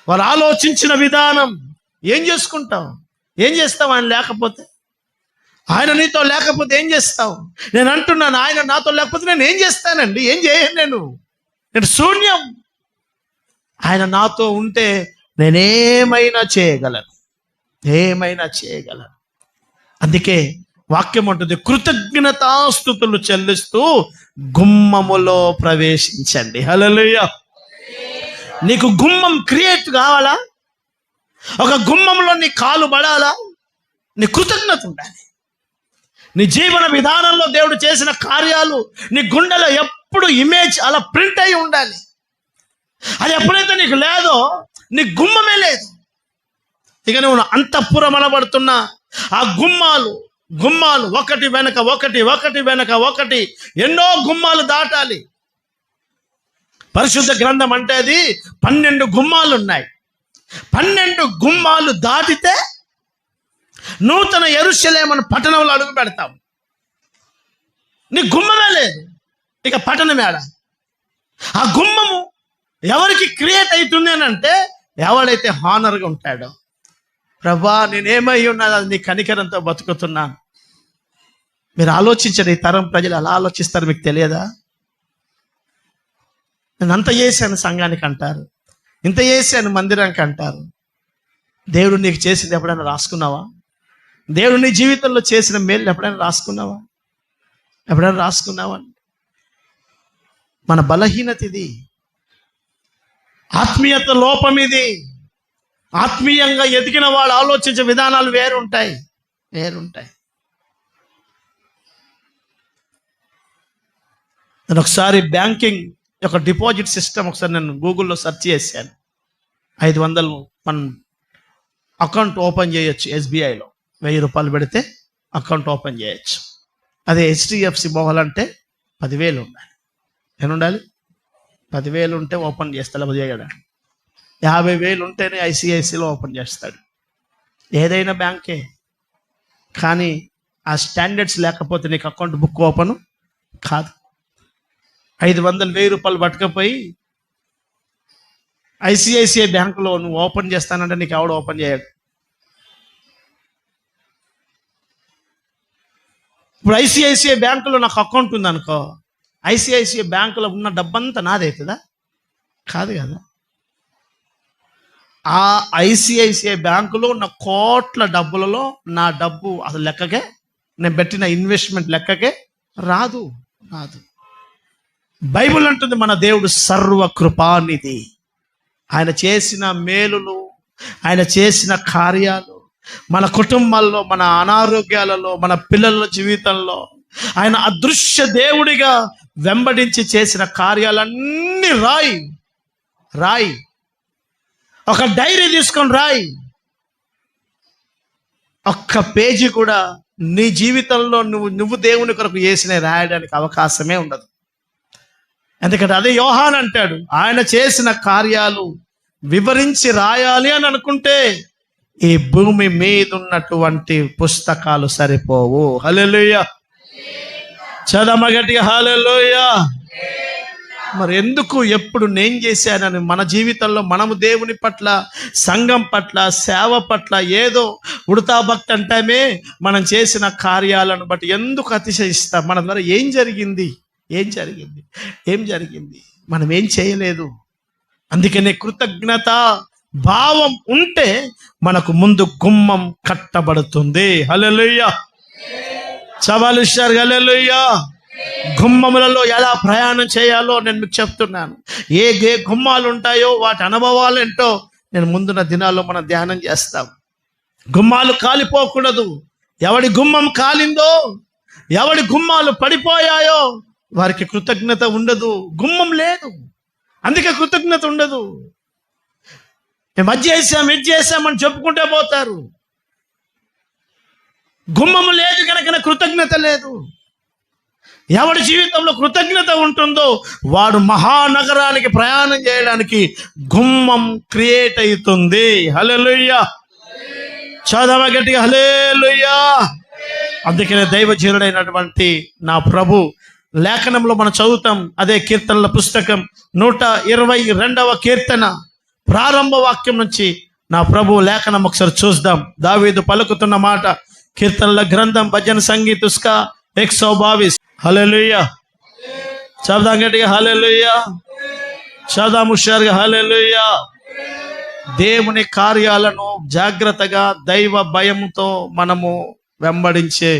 వారు ఆలోచించిన విధానం. ఏం చేసుకుంటావు? ఏం చేస్తావు ఆయన లేకపోతే? ఆయన నీతో లేకపోతే ఏం చేస్తావు? నేను అంటున్నాను, ఆయన నాతో లేకపోతే నేను ఏం చేస్తానండి? ఏం చేయను. నేను శూన్యం. ఆయన నాతో ఉంటే నేనేమైనా చేయగలను, ఏమైనా చేయగలను. అందుకే వాక్యం ఉంటుంది, కృతజ్ఞతాస్తుతులు చెల్లిస్తూ గుమ్మములో ప్రవేశించండి. హల్లెలూయా. నీకు గుమ్మం క్రియేట్ కావాలా? ఒక గుమ్మంలో నీ కాలు పడాలా? నీ కృతజ్ఞత ఉండాలి. నీ జీవన విధానంలో దేవుడు చేసిన కార్యాలు నీ గుండెలో ఎప్పుడు ఇమేజ్ అలా ప్రింట్ అయి ఉండాలి. అది ఎప్పుడైతే నీకు లేదో నీ గుమ్మమే లేదు. ఇక నువ్వు అంతఃపురం అనబడుతున్నా ఆ గుమ్మాలు ఒకటి వెనక ఒకటి ఎన్నో గుమ్మాలు దాటాలి. పరిశుద్ధ గ్రంథం అంటే అది 12 గుమ్మాలు ఉన్నాయి. 12 గుమ్మాలు దాటితే నూతన యెరూషలేము పట్టణంలో అడుగు పెడతాం. నీ గుమ్మమే లేదు, ఇక పట్టణం ఏడ? ఆ గుమ్మము ఎవరికి క్రియేట్ అవుతుంది అని అంటే, ఎవడైతే హానర్గా ఉంటాడో, ప్రభా నేనేమై ఉన్నది అది నీ కనికరంతో బతుకుతున్నాను. మీరు ఆలోచించండి, ఈ తరం ప్రజలు ఎలా ఆలోచిస్తారు మీకు తెలియదా? నేను అంత చేశాను సంఘానికి అంటారు, ఇంత చేశాను మందిరానికి అంటారు. దేవుడు నీకు చేసింది ఎప్పుడైనా రాసుకున్నావా? దేవుడు నీ జీవితంలో చేసిన మేలు ఎప్పుడైనా రాసుకున్నావా? మన బలహీనత ఇది, ఆత్మీయత లోపం ఇది. ఆత్మీయంగా ఎదిగిన వాళ్ళు ఆలోచించే విధానాలు వేరుంటాయి. నేను ఒకసారి బ్యాంకింగ్ యొక్క డిపాజిట్ సిస్టమ్ ఒకసారి నేను గూగుల్లో సెర్చ్ చేశాను. 500 మనం అకౌంట్ ఓపెన్ చేయొచ్చు ఎస్బీఐలో. 1000 రూపాయలు పెడితే అకౌంట్ ఓపెన్ చేయొచ్చు. అదే హెచ్డిఎఫ్సి పోవాలంటే 10,000 ఉండాలి. ఏముండాలి? 10,000 ఉంటే ఓపెన్ చేస్తా, లేకపోతే చేయడా. 50,000 ఉంటేనే ఐసిఐసిలో ఓపెన్ చేస్తాడు. ఏదైనా బ్యాంకే. కానీ ఆ స్టాండర్డ్స్ లేకపోతే నీకు అకౌంట్ బుక్ ఓపెన్ కాదు. 500 1000 రూపాయలు పట్టుకపోయి ఐసిఐసిఐ బ్యాంకులో నువ్వు ఓపెన్ చేస్తానంటే నీకు ఎవడు ఓపెన్ చేయడు. ఇప్పుడు ఐసిఐసిఐ బ్యాంకులో నాకు అకౌంట్ ఉందనుకో, ఐసిఐసిఐ బ్యాంకులో ఉన్న డబ్బంతా నాదవుతుందా? కాదు కదా. ఆ ఐసిఐసిఐ బ్యాంకులో ఉన్న కోట్ల డబ్బులలో నా డబ్బు అసలు లెక్కకే, నేను పెట్టిన ఇన్వెస్ట్మెంట్ లెక్కకే రాదు. బైబిల్ అంటుంది మన దేవుడు సర్వకృపానిధి. ఆయన చేసిన మేలులు, ఆయన చేసిన కార్యాలు, మన కుటుంబాల్లో, మన అనారోగ్యాలలో, మన పిల్లల జీవితంలో ఆయన అదృశ్య దేవుడిగా వెంబడించి చేసిన కార్యాలన్నీ రాయి. ఒక డైరీ తీసుకొని రాయి. ఒక్క పేజీ కూడా నీ జీవితంలో నువ్వు దేవుని కొరకు చేసిన రాయడానికి అవకాశమే ఉండదు. ఎందుకంటే అదే యోహాన్ అంటాడు, ఆయన చేసిన కార్యాలు వివరించి రాయాలి అని అనుకుంటే ఈ భూమి మీద ఉన్నటువంటి పుస్తకాలు సరిపోవు. హల్లెలూయా. చదమగట్టిగా హల్లెలూయా. మరి ఎందుకు ఎప్పుడు నేను చేశానని మన జీవితంలో మనము దేవుని పట్ల, సంఘం పట్ల, సేవ పట్ల ఏదో ఉడతా భక్తి అంటామే, మనం చేసిన కార్యాలను బట్టి ఎందుకు అతిశయిస్తాం? మన ద్వారా ఏం జరిగింది? మనం ఏం చేయలేదు. అందుకనే కృతజ్ఞత భావం ఉంటే మనకు ముందు గుమ్మం కట్టబడుతుంది. హల్లెలూయా. సవాలు ఇచ్చారు. హల్లెలూయా. గుమ్మములలో ఎలా ప్రయాణం చేయాలో నేను మీకు చెప్తున్నాను. ఏ గుమ్మాలు ఉంటాయో వాటి అనుభవాలు ఏంటో నేను ముందున్న దినాల్లో మనం ధ్యానం చేస్తాం. గుమ్మాలు కాలిపోకూడదు. ఎవడి గుమ్మం కాలిందో, ఎవడి గుమ్మాలు పడిపోయాయో వారికి కృతజ్ఞత ఉండదు. గుమ్మం లేదు, అందుకే కృతజ్ఞత ఉండదు. మేము అది చేసాం, ఇది చేసామని చెప్పుకుంటే పోతారు. గుమ్మము లేదు కనుక కృతజ్ఞత లేదు. ఎవడి జీవితంలో కృతజ్ఞత ఉంటుందో వాడు మహానగరానికి ప్రయాణం చేయడానికి గుమ్మం క్రియేట్ అవుతుంది. హల్లెలూయా. చదవ గట్టిగా హల్లెలూయా. అందుకనే దైవజనుడైనటువంటి నా ప్రభు లేఖనంలో మనం చదువుతాం. అదే కీర్తనల పుస్తకం 122వ కీర్తన ప్రారంభ వాక్యం నుంచి నా ప్రభు లేఖనం ఒకసారి చూద్దాం. దావీదు పలుకుతున్న మాట, కీర్తనల గ్రంథం భజన సంగీత ఉస్కా 122. హల్లెలూయా. చదుదాం గట్టిగా హల్లెలూయా. చదుదాం హుషారుగా హల్లెలూయా. దేవుని కార్యాలను జాగ్రత్తగా దైవ భయంతో మనము వెంబడించే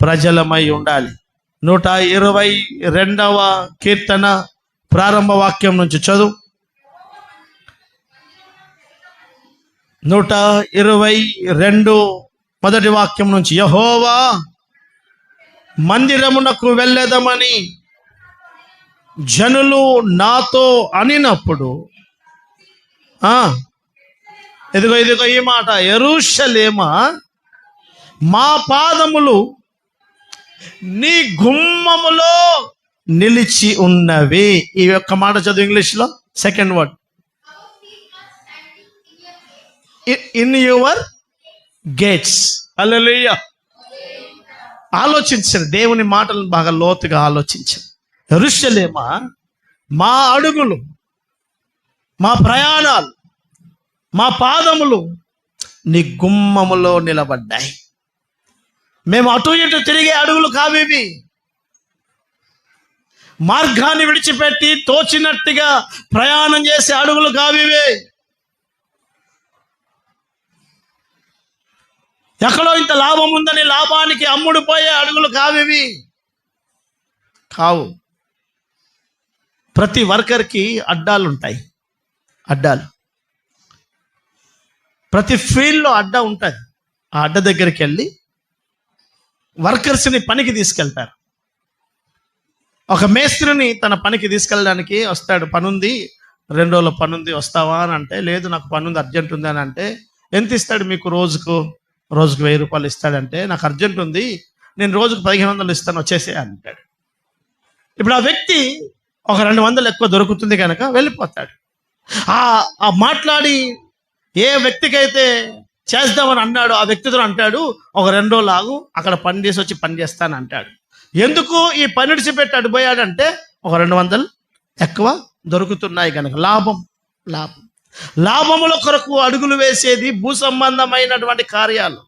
ప్రజలమై ఉండాలి. 122వ కీర్తన ప్రారంభ వాక్యం నుంచి చదువు. 122 మొదటి వాక్యం నుంచి, యెహోవా మందిరమునకు వెళ్ళెదమని జనులు నాతో అనినప్పుడు, ఇదిగో ఈ మాట, యెరూషలేమా మా పాదములు నీ గుమ్మములో నిలిచి ఉన్నవి. ఈ యొక్క మాట చదువు ఇంగ్లీష్లో. Second word, in your gates. Hallelujah. ఆలోచించండి, దేవుని మాటలను బాగా లోతుగా ఆలోచించండి. యెరూషలేమా మా అడుగులు, మా ప్రయాణాలు, మా పాదములు నీ గుమ్మములో నిలబడ్డాయి. మేము అటు ఇటు తిరిగే అడుగులు కావివి. మార్గాన్ని విడిచిపెట్టి తోచినట్టుగా ప్రయాణం చేసే అడుగులు కావివి. ఎక్కడో ఇంత లాభం ఉందని లాభానికి అమ్ముడు పోయే అడుగులు కావివి. కావు. ప్రతి వర్కర్కి అడ్డాలు ఉంటాయి. అడ్డాలు ప్రతి ఫీల్డ్లో అడ్డా ఉంటుంది. ఆ అడ్డ దగ్గరికి వెళ్ళి వర్కర్స్ని పనికి తీసుకెళ్తారు. ఒక మేస్త్రిని తన పనికి తీసుకెళ్ళడానికి వస్తాడు. పనుంది, 2 రోజుల పనుంది, వస్తావా అని అంటే, లేదు నాకు పనుంది, అర్జెంట్ ఉంది అని అంటే, ఎంత ఇస్తాడు మీకు? రోజుకు 1000 రూపాయలు ఇస్తాడంటే, నాకు అర్జెంట్ ఉంది, నేను రోజుకు 1500 ఇస్తాను, వచ్చేసే అంటాడు. ఇప్పుడు ఆ వ్యక్తి ఒక 200 ఎక్కువ దొరుకుతుంది కనుక వెళ్ళిపోతాడు. ఆ మాట్లాడి ఏ వ్యక్తికైతే చేద్దామని అన్నాడు ఆ వ్యక్తితో అంటాడు, ఒక 2 రోజులు ఆగు, అక్కడ పని చేసి వచ్చి పని చేస్తాను అంటాడు. ఎందుకు ఈ పని విడిచిపెట్టి అడిపోయాడంటే, ఒక 200 ఎక్కువ దొరుకుతున్నాయి కనుక. లాభముల కొరకు అడుగులు వేసేది భూ సంబంధమైనటువంటి కార్యాలు.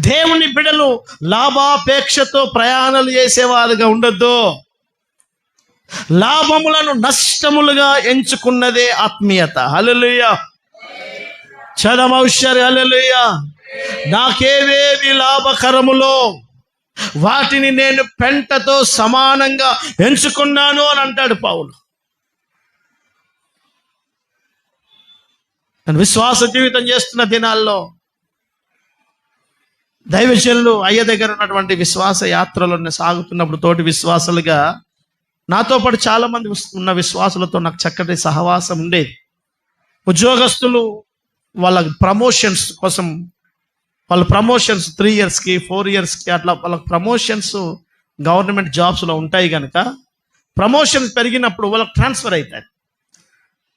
దేవుని బిడ్డలు లాభాపేక్షతో ప్రయాణాలు చేసేవారుగా ఉండొద్దు. లాభములను నష్టములుగా ఎంచుకున్నదే ఆత్మీయత. హల్లెలూయా. చదమౌషర్ హల్లెలూయా. నాకేవేవి లాభకరములో వాటిని నేను పెంటతో సమానంగా ఎంచుకున్నాను అని అంటాడు పౌలు. విశ్వాస జీవితం చేస్తున్న దినాల్లో దైవజనులు అయ్య దగ్గర ఉన్నటువంటి విశ్వాస యాత్రలో సాగుతున్నప్పుడు తోటి విశ్వాసులుగా నాతో పాటు చాలా మంది ఉన్న విశ్వాసులతో నాకు చక్కటి సహవాసం ఉండేది. ఉద్యోగస్తులు వాళ్ళ ప్రమోషన్స్ కోసం, వాళ్ళ ప్రమోషన్స్ 3 ఇయర్స్కి 4 ఇయర్స్కి అట్లా వాళ్ళకి ప్రమోషన్స్ గవర్నమెంట్ జాబ్స్లో ఉంటాయి కనుక, ప్రమోషన్స్ పెరిగినప్పుడు వాళ్ళకి ట్రాన్స్ఫర్ అవుతాయి.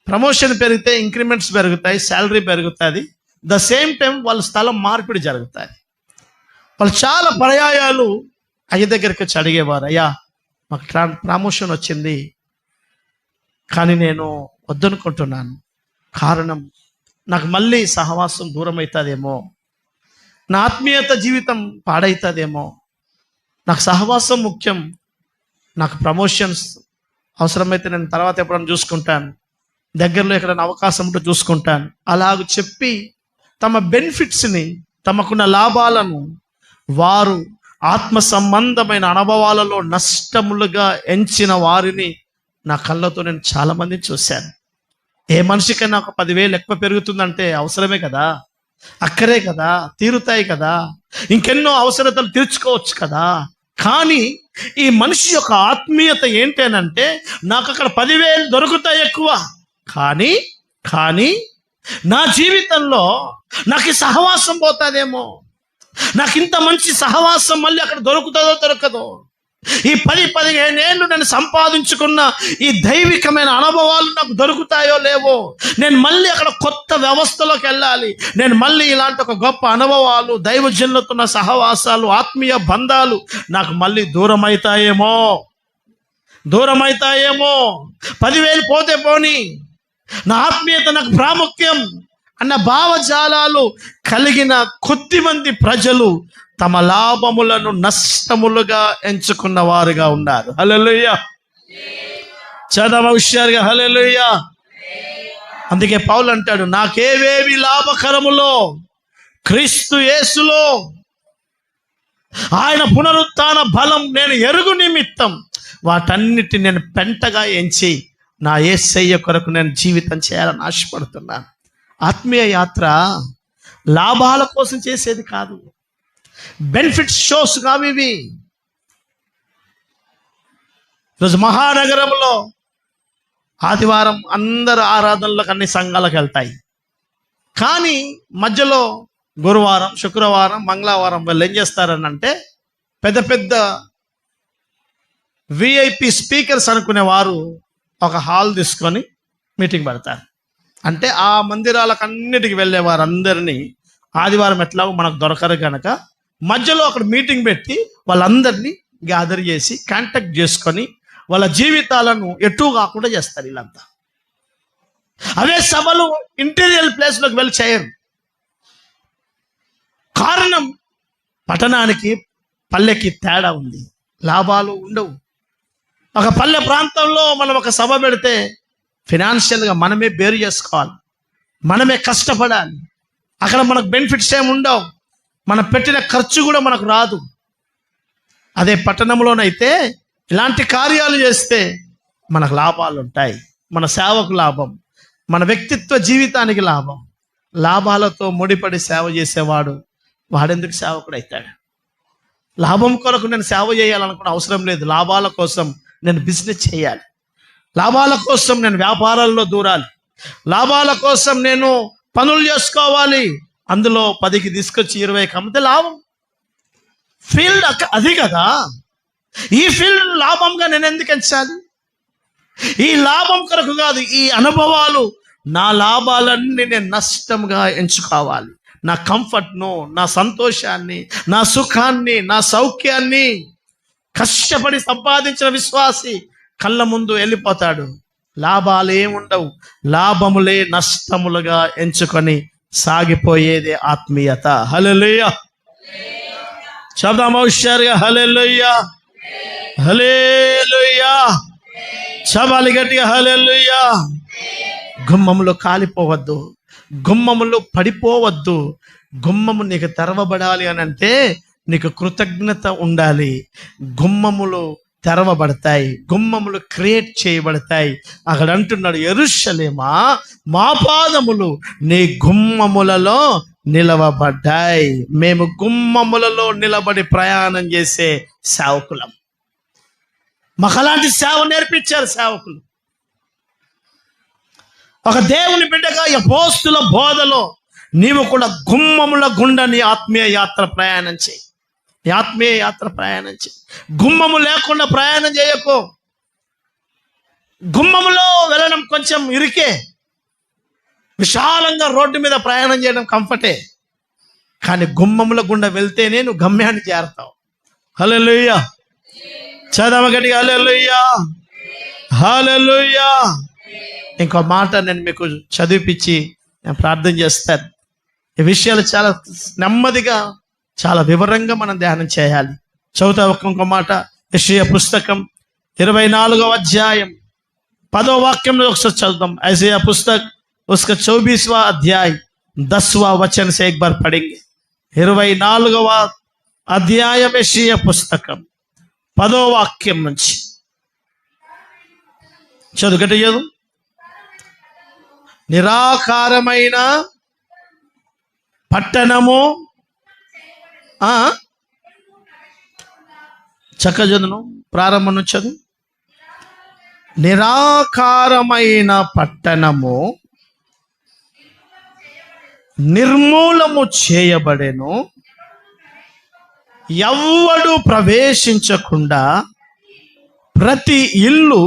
ప్రమోషన్ పెరిగితే ఇంక్రిమెంట్స్ పెరుగుతాయి, శాలరీ పెరుగుతుంది. ద సేమ్ టైం వాళ్ళ స్థలం మార్పిడి జరుగుతుంది. వాళ్ళు చాలా పర్యాయాలు అయ్య దగ్గరికి వచ్చి అడిగేవారు, అయ్యా మాకు ప్రమోషన్ వచ్చింది కానీ నేను వద్దనుకుంటున్నాను, కారణం నాకు మళ్ళీ సహవాసం దూరం అవుతుందేమో, నా ఆత్మీయత జీవితం పాడవుతుందేమో, నాకు సహవాసం ముఖ్యం, నాకు ప్రమోషన్స్ అవసరమైతే నేను తర్వాత ఎప్పుడైనా చూసుకుంటాను, దగ్గరలో ఎక్కడైనా అవకాశం ఉంటే చూసుకుంటాను, అలాగ చెప్పి తమ బెనిఫిట్స్ని, తమకున్న లాభాలను వారు ఆత్మ సంబంధమైన అనుభవాలలో నష్టములుగా ఎంచిన వారిని నా కళ్ళతో నేను చాలా మందిని చూశాను. ఏ మనిషికైనా ఒక 10,000 ఎక్కువ పెరుగుతుందంటే అవసరమే కదా, అక్కరే కదా, తీరుతాయి కదా, ఇంకెన్నో అవసరతలు తీర్చుకోవచ్చు కదా. కానీ ఈ మనిషి యొక్క ఆత్మీయత ఏంటనంటే, నాకు అక్కడ 10,000 దొరుకుతాయి ఎక్కువ, కానీ నా జీవితంలో నాకు ఈ సహవాసం పోతాదేమో, నాకు ఇంత మంచి సహవాసం మళ్ళీ అక్కడ దొరుకుతుందో దొరకదో, ఈ 10-15 ఏళ్ళు నేను సంపాదించుకున్న ఈ దైవికమైన అనుభవాలు నాకు దొరుకుతాయో లేవో, నేను మళ్ళీ అక్కడ కొత్త వ్యవస్థలోకి వెళ్ళాలి, నేను మళ్ళీ ఇలాంటి ఒక గొప్ప అనుభవాలు, దైవజనులతో ఉన్న సహవాసాలు, ఆత్మీయ బంధాలు నాకు మళ్ళీ దూరం అవుతాయేమో. 10,000 పోతే పోని, నా ఆత్మీయత నాకు ప్రాముఖ్యం అన్న భావజాలాలు కలిగిన కొద్దిమంది ప్రజలు తమ లాభములను నష్టములుగా ఎంచుకున్న వారుగా ఉన్నారు. హల్లెలూయా. చదవ హుషారుగా హల్లెలూయా. అందుకే పౌలు అంటాడు, నాకేవేవి లాభకరములో క్రీస్తు యేసులో ఆయన పునరుత్థాన బలం నేను ఎరుగు నిమిత్తం వాటన్నిటిని నేను పెంటగా ఎంచి నా యేసయ్య కొరకు నేను జీవితం చేయాలని ఆశపడుతున్నాను. ఆత్మీయ యాత్ర లాభాల కోసం చేసేది కాదు, బెనిఫిట్ షోస్ కావు ఇవి. ఈరోజు మహానగరంలో ఆదివారం అందరు ఆరాధనలకు అన్ని సంఘాలకు వెళ్తాయి, కానీ మధ్యలో గురువారం, శుక్రవారం, మంగళవారం వాళ్ళు ఏం చేస్తారనంటే పెద్ద పెద్ద విఐపి స్పీకర్స్ అనుకునే వారు ఒక హాల్ తీసుకొని మీటింగ్ పెడతారు. అంటే ఆ మందిరాలకు అన్నిటికి వెళ్ళే వారందరినీ ఆదివారం ఎట్లాగో మనకు దొరకరు కనుక మధ్యలో అక్కడ మీటింగ్ పెట్టి వాళ్ళందరినీ గ్యాదర్ చేసి కాంటాక్ట్ చేసుకొని వాళ్ళ జీవితాలను ఎటు కాకుండా చేస్తారు. వీళ్ళంతా అవే సభలు ఇంటీరియల్ ప్లేస్లోకి వెళ్ళి చేయరు. కారణం, పట్టణానికి పల్లెకి తేడా ఉంది, లాభాలు ఉండవు. ఒక పల్లె ప్రాంతంలో మనం ఒక సభ పెడితే ఫినాన్షియల్గా మనమే బేరు చేసుకోవాలి, మనమే కష్టపడాలి. అక్కడ మనకు బెనిఫిట్స్ ఏమి ఉండవు, మనం పెట్టిన ఖర్చు కూడా మనకు రాదు. అదే పట్టణంలోనైతే ఇలాంటి కార్యాలు చేస్తే మనకు లాభాలు ఉంటాయి. మన సేవకు లాభం, మన వ్యక్తిత్వ జీవితానికి లాభం. లాభాలతో ముడిపడి సేవ చేసేవాడు వాడెందుకు సేవకుడు అవుతాడు? లాభం కొరకు నేను సేవ చేయాలనుకున్న అవసరం లేదు. లాభాల కోసం నేను బిజినెస్ చేయాలి, లాభాల కోసం నేను వ్యాపారాల్లో దూరాలి, లాభాల కోసం నేను పనులు చేసుకోవాలి. అందులో 10కి తీసుకొచ్చి 20కి అమ్మితే లాభం. ఫీల్డ్ అది కదా. ఈ ఫీల్డ్ లాభంగా నేను ఎందుకు ఎంచాలి? ఈ లాభం కొరకు కాదు, ఈ అనుభవాలు, నా లాభాలన్నీ నేను నష్టంగా ఎంచుకోవాలి. నా కంఫర్ట్ను, నా సంతోషాన్ని, నా సుఖాన్ని, నా సౌఖ్యాన్ని కష్టపడి సంపాదించిన విశ్వాసి కళ్ళ ముందు వెళ్ళిపోతాడు. లాభాలు ఏముండవు, లాభములే నష్టములుగా ఎంచుకొని సాగిపోయేదే ఆత్మీయత. హల్లెలూయా. శబ్దం హుషారుగా హల్లెలూయా, హల్లెలూయా. శబ్దాలు గట్టిగా హల్లెలూయా. గుమ్మములో కాలిపోవద్దు, గుమ్మములో పడిపోవద్దు. గుమ్మము నీకు తెరవబడాలి అని అంటే నీకు కృతజ్ఞత ఉండాలి. గుమ్మములు తెరవబడతాయి, గుమ్మములు క్రియేట్ చేయబడతాయి. అక్కడ అంటున్నాడు, యెరూషలేమా మా పాదములు నీ గుమ్మములలో నిలవబడ్డాయి. మేము గుమ్మములలో నిలబడి ప్రయాణం చేసే సేవకులం. మాకు అలాంటి సేవ నేర్పించారు సేవకులు. ఒక దేవుని బిడ్డగా అపోస్తుల బోధలో నీవు కూడా గుమ్మముల గుండా నీ ఆత్మీయ యాత్ర ప్రయాణం చేయి. ఆత్మీయ యాత్ర ప్రయాణం చేయి. గుమ్మము లేకుండా ప్రయాణం చేయకు. గుమ్మములో వెళ్ళడం కొంచెం ఇరికే, విశాలంగా రోడ్డు మీద ప్రయాణం చేయడం కంఫర్టే, కానీ గుమ్మముల గుండా వెళ్తేనే నువ్వు గమ్యాన్ని చేరతావు. హల్లెలూయా. చదవగట్టి హల్లెలూయా, హల్లెలూయా. ఇంకో మాట నేను మీకు చదివిపించి నేను ప్రార్థన చేస్తాను. ఈ విషయాలు చాలా నెమ్మదిగా, చాలా వివరంగా మనం ధ్యానం చేయాలి. చదువుతా ఇంకో మాట. యెషయా పుస్తకం 24వ అధ్యాయం 10వ వాక్యంలో ఒకసారి చదువుతాం. యెషయా పుస్తక్ उसका 24वां अध्याय 10वां वचन से एक बार पढ़ेंगे. 24వ అధ్యాయం యెషయా పుస్తకం 10వ వాక్యం నుంచి చదువు. నిరాకారమైన పట్టణము చక్కజను ప్రారంభం నుంచి చదువు. నిరాకారమైన పట్టణము నిర్మూలము చేయబడెను, ఎవ్వడు ప్రవేశించకుండా ప్రతి ఇల్లు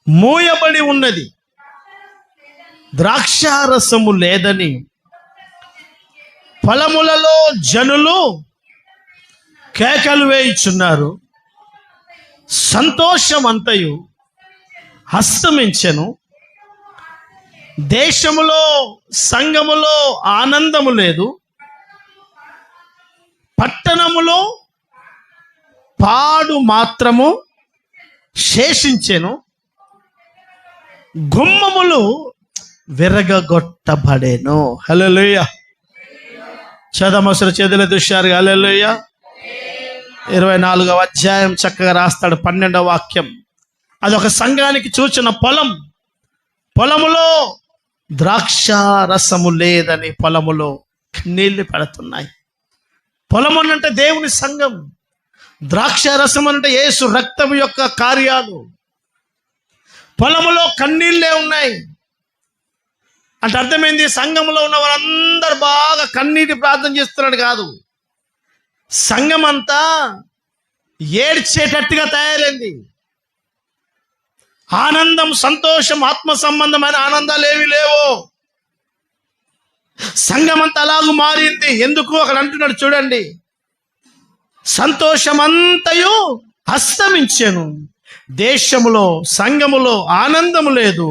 మూయబడి ఉన్నది. ద్రాక్షారసము లేదని పొలములలో జనులు కేకలు వేయుచున్నారు. సంతోషమంతయు హస్తమించెను. దేశములో సంఘములో ఆనందము లేదు. పట్టణములో పాడు మాత్రము శేషించెను. గుమ్మములు విరగగొట్టబడెను. హల్లెలూయా. చదమసలు చేతుల దృశ్యారు. హల్లెలూయా. 24వ అధ్యాయం చక్కగా రాస్తాడు. 12వ వాక్యం. అదొక సంఘానికి చూచిన పొలములో ద్రాక్ష రసము లేదని పొలములో నీళ్లు పెడుతున్నాయి. పొలము అంటే దేవుని సంఘం, ద్రాక్ష రసం అంటే యేసు రక్తం యొక్క కార్యాలు. పొలములో కన్నీళ్ళే ఉన్నాయి అంటే అర్థమైంది, సంఘంలో ఉన్న వారందరూ బాగా కన్నీటి ప్రార్థన చేస్తున్నాడు కాదు, సంఘం అంతా ఏడ్చేటట్టుగా తయారైంది. ఆనందం, సంతోషం, ఆత్మ సంబంధమైన ఆనందాలు ఏవి లేవు. సంఘం అంతా అలాగూ మారింది. ఎందుకు అక్కడ అంటున్నాడు చూడండి, సంతోషమంతయు అస్తమించెను. దేశములో సంఘములో ఆనందము లేదు.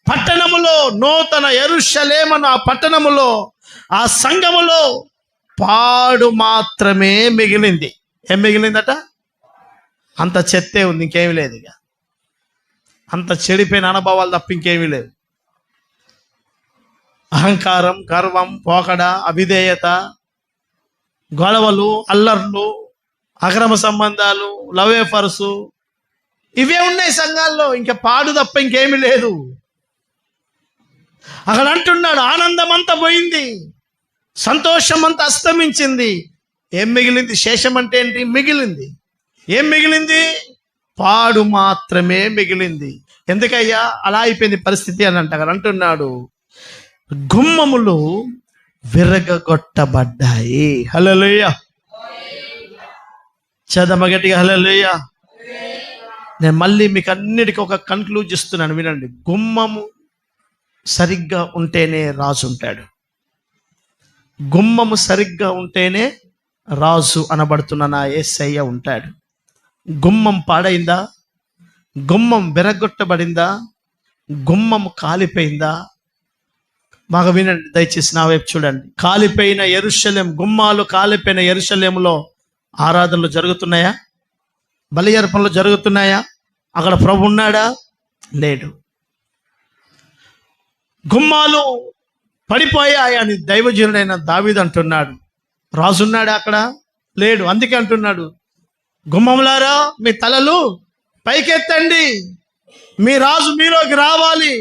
పట్టణములో నూతన యెరూషలేము ఆ పట్టణములో ఆ సంఘములో పాడు మాత్రమే మిగిలింది. ఏం మిగిలిందట? అంత చెత్తే ఉంది, ఇంకేమీ లేదు. ఇక అంత చెడిపోయిన అనుభవాలు తప్ప ఇంకేమీ లేదు. అహంకారం, గర్వం, పోకడ, అవిధేయత, గొడవలు, అల్లర్లు, అక్రమ సంబంధాలు, లవ్ ఎఫర్స్, ఇవే ఉన్నాయి సంఘాల్లో. ఇంకా పాడు తప్ప ఇంకేమీ లేదు. అక్కడ అంటున్నాడు ఆనందం అంతా పోయింది, సంతోషం అంతా అస్తమించింది. ఏం మిగిలింది? శేషం అంటే ఏంటి? మిగిలింది. ఏం మిగిలింది? పాడు మాత్రమే మిగిలింది. ఎందుకయ్యా అలా అయిపోయింది పరిస్థితి అని అంటున్నాడు, గుమ్మములు విరగగొట్టబడ్డాయి. హల్లెలూయా. చదమ గట్టిగా హల్లెలూయా. నేను మళ్ళీ మీకు అన్నిటికీ ఒక కన్క్లూజ్ ఇస్తున్నాను, వినండి. గుమ్మము సరిగ్గా ఉంటేనే రాజు ఉంటాడు. గుమ్మము సరిగ్గా ఉంటేనే రాజు అనబడుతున్న నా యేసయ్య ఉంటాడు. గుమ్మం పాడైందా? గుమ్మం విరగొట్టబడిందా? గుమ్మం కాలిపోయిందా? బాగా వినండి దయచేసి, నా వైపు చూడండి. కాలిపోయిన యెరూషలేము, గుమ్మాలు కాలిపోయిన యెరూషలేములో ఆరాధనలు జరుగుతున్నాయా? బలి అర్పణలు జరుగుతున్నాయా? అక్కడ ప్రభు ఉన్నాడా? లేడు. గుమ్మాలు పడిపోయాయి అని దైవజనుడైన దావీదు అంటున్నాడు. రాజున్నాడా అక్కడ? లేడు. అందుకే అంటున్నాడు, గుమ్మములారా మీ తలలు పైకెత్తండి, మీ రాజు మీలోకి రావాలి.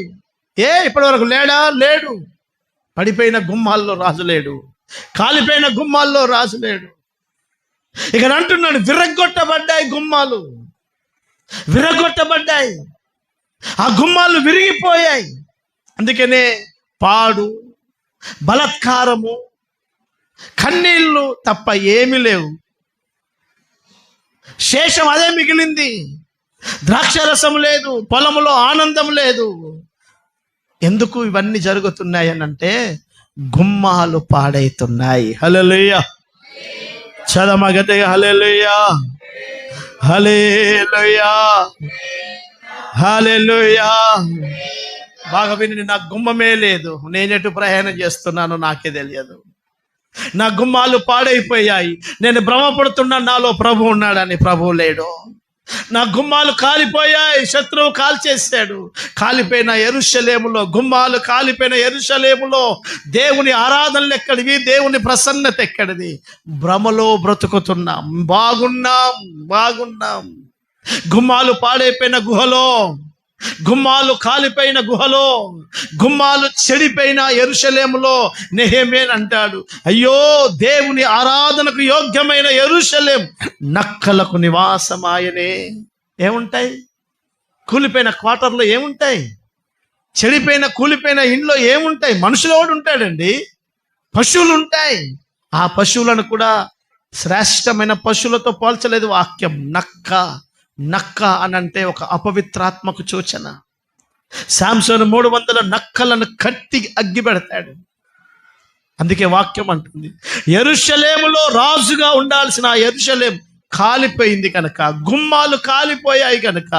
ఇప్పటి వరకు లేడా? లేడు. పడిపోయిన గుమ్మాల్లో రాజు లేడు, కాలిపోయిన గుమ్మాల్లో రాజు లేడు. ఇక్కడ అంటున్నాడు విరగొట్టబడ్డాయి గుమ్మాలు, విరగొట్టబడ్డాయి. ఆ గుమ్మాలు విరిగిపోయాయి. అందుకనే పాడు, బలత్కారము, కన్నీళ్ళు తప్ప ఏమీ లేవు. శేషం అదే మిగిలింది. ద్రాక్షరసం లేదు, పొలములో ఆనందం లేదు. ఎందుకు ఇవన్నీ జరుగుతున్నాయి అని అంటే గుమ్మాలు పాడైతున్నాయి. హల్లెలూయా. చదమ గట్టిగా హల్లెలూయా, హల్లెలూయా, హల్లెలూయా. బాగా విని, నా గుమ్మమే లేదు, నేనెటు ప్రయాణం చేస్తున్నానో నాకే తెలియదు. నా గుమ్మాలు పాడైపోయాయి. నేను భ్రమపడుతున్నా నాలో ప్రభు ఉన్నాడని. ప్రభు లేడు. నా గుమ్మాలు కాలిపోయాయి, శత్రువు కాల్చేశాడు. కాలిపోయిన యెరూషలేములో, గుమ్మాలు కాలిపోయిన యెరూషలేములో దేవుని ఆరాధనలు ఎక్కడివి, దేవుని ప్రసన్నత ఎక్కడిది? భ్రమలో బ్రతుకుతున్నాం. బాగున్నాం. గుమ్మాలు పాడైపోయిన గుహలో, గుమ్మాలు కాలిపోయిన గుహలో, గుమ్మాలు చెడిపోయిన యెరూషలేములో నెహెమ్యా అంటాడు, అయ్యో దేవుని ఆరాధనకు యోగ్యమైన యెరూషలేం నక్కలకు నివాసమాయనే. ఏముంటాయి? కూలిపోయిన క్వార్టర్లో ఏముంటాయి? చెడిపోయిన కూలిపోయిన ఇంట్లో ఏముంటాయి? మనుషులు ఎవడు ఉంటాడండి? పశువులు ఉంటాయి. ఆ పశువులను కూడా శ్రేష్టమైన పశువులతో పోల్చలేదు వాక్యం. నక్క అని అంటే ఒక అపవిత్రాత్మకు సూచన. శాంసోను 300 నక్కలను కట్టి అగ్గి పెడతాడు. అందుకే వాక్యం అంటుంది, యెరూషలేములో రాజుగా ఉండాల్సిన యెరూషలేం కాలిపోయింది కనుక, గుమ్మాలు కాలిపోయాయి కనుక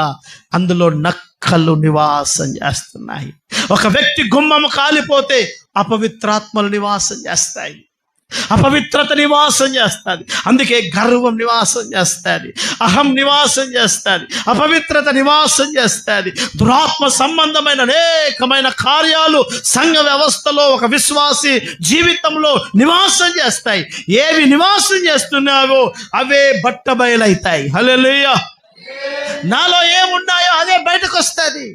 అందులో నక్కలు నివాసం చేస్తున్నాయి. ఒక వ్యక్తి గుమ్మము కాలిపోతే అపవిత్రాత్మలు నివాసం చేస్తాయి, అపవిత్రత నివాసం చేస్తుంది. అందుకే గర్వం నివాసం చేస్తుంది, అహం నివాసం చేస్తుంది, అపవిత్రత నివాసం చేస్తుంది. దురాత్మ సంబంధమైన అనేకమైన కార్యాలు సంఘ వ్యవస్థలో ఒక విశ్వాసి జీవితంలో నివాసం చేస్తాయి. ఏవి నివాసం చేస్తున్నావో అవే బట్టబయలైతాయి. హల్లెలూయా. నాలో ఏమున్నాయో అదే బయటకు వస్తుంది.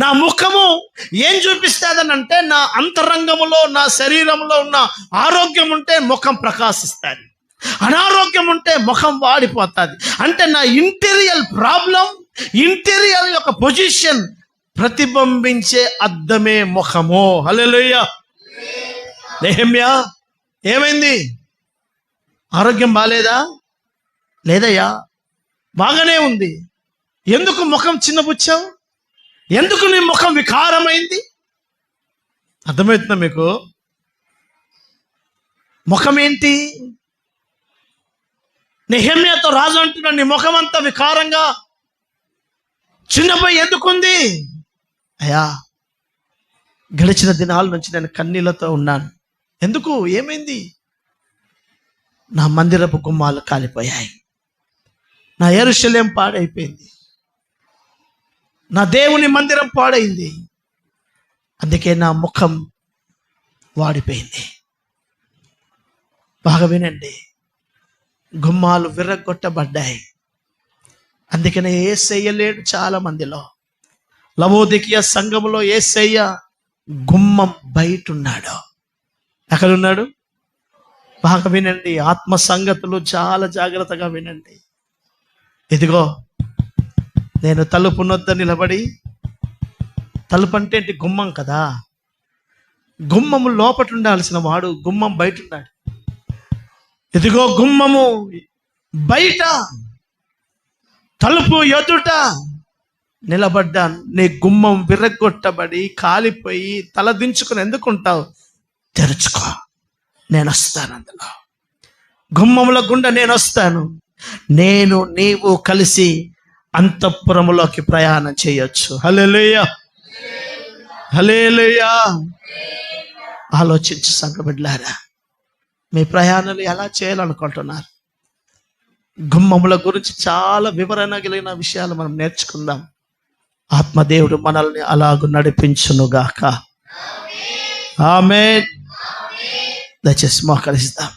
నా ముఖము ఏం చూపిస్తుందని అంటే, నా అంతరంగములో, నా శరీరంలో ఉన్న ఆరోగ్యం ఉంటే ముఖం ప్రకాశిస్తుంది, అనారోగ్యం ఉంటే ముఖం వాడిపోతుంది. అంటే నా ఇంటీరియల్ ప్రాబ్లం, ఇంటీరియల్ యొక్క పొజిషన్ ప్రతిబింబించే అద్దమే ముఖము. హల్లెలూయా. నెహెమ్యా ఏమైంది? ఆరోగ్యం బాలేదా? లేదయ్యా, బాగానే ఉంది. ఎందుకు ముఖం చిన్నపుచ్చావు? ఎందుకు నీ ముఖం వికారమైంది? అర్థమవుతుందా మీకు? ముఖం ఏంటి? నెహెమ్యాతో రాజు అంటున్నాడు, నీ ముఖం అంతా వికారంగా చిన్నపోయి ఎందుకుంది? అయ్యా, గడిచిన దినాల నుంచి నేను కన్నీళ్లతో ఉన్నాను. ఎందుకు? ఏమైంది? నా మందిరపు గుమ్మాలు కాలిపోయాయి, నా యెరూషలేం పాడైపోయింది, నా దేవుని మందిరం పాడైంది, అందుకే నా ముఖం వాడిపోయింది. బాగా వినండి, గుమ్మాలు విర్రగొట్టబడ్డాయి. అందుకనే యేసయ్య లేడు చాలా మందిలో. లవోదికీయ సంఘములో యేసయ్య గుమ్మం బయట ఉన్నాడు. ఎక్కడున్నాడు? బాగా వినండి, ఆత్మ సంగతులు చాలా జాగ్రత్తగా వినండి. ఇదిగో, నేను తలుపు నొద్ద నిలబడి, తలుపు అంటే ఏంటి? గుమ్మం కదా. గుమ్మము లోపట ఉండాల్సిన వాడు గుమ్మం బయట ఉన్నాడు. ఇదిగో గుమ్మము బయట, తలుపు ఎదుట నిలబడ్డాను. నీ గుమ్మం విర్రగొట్టబడి కాలిపోయి తలదించుకుని ఎందుకుంటావు? తెరుచుకో, నేను వస్తాను. అందులో గుమ్మముల గుండా నేను వస్తాను. నేను నీవు కలిసి అంతఃపురములోకి ప్రయాణం చేయొచ్చు. హల్లెలూయా, హల్లెలూయా. ఆలోచించి సంఘబిడ్డలారా, మీ ప్రయాణాలు ఎలా చేయాలనుకుంటున్నారు? గుమ్మముల గురించి చాలా వివరణ కలిగిన విషయాలు మనం నేర్చుకుందాం. ఆత్మదేవుడు మనల్ని అలాగూ నడిపించునుగాక. ఆమేన్. దయచేసి మోకరిస్తాం.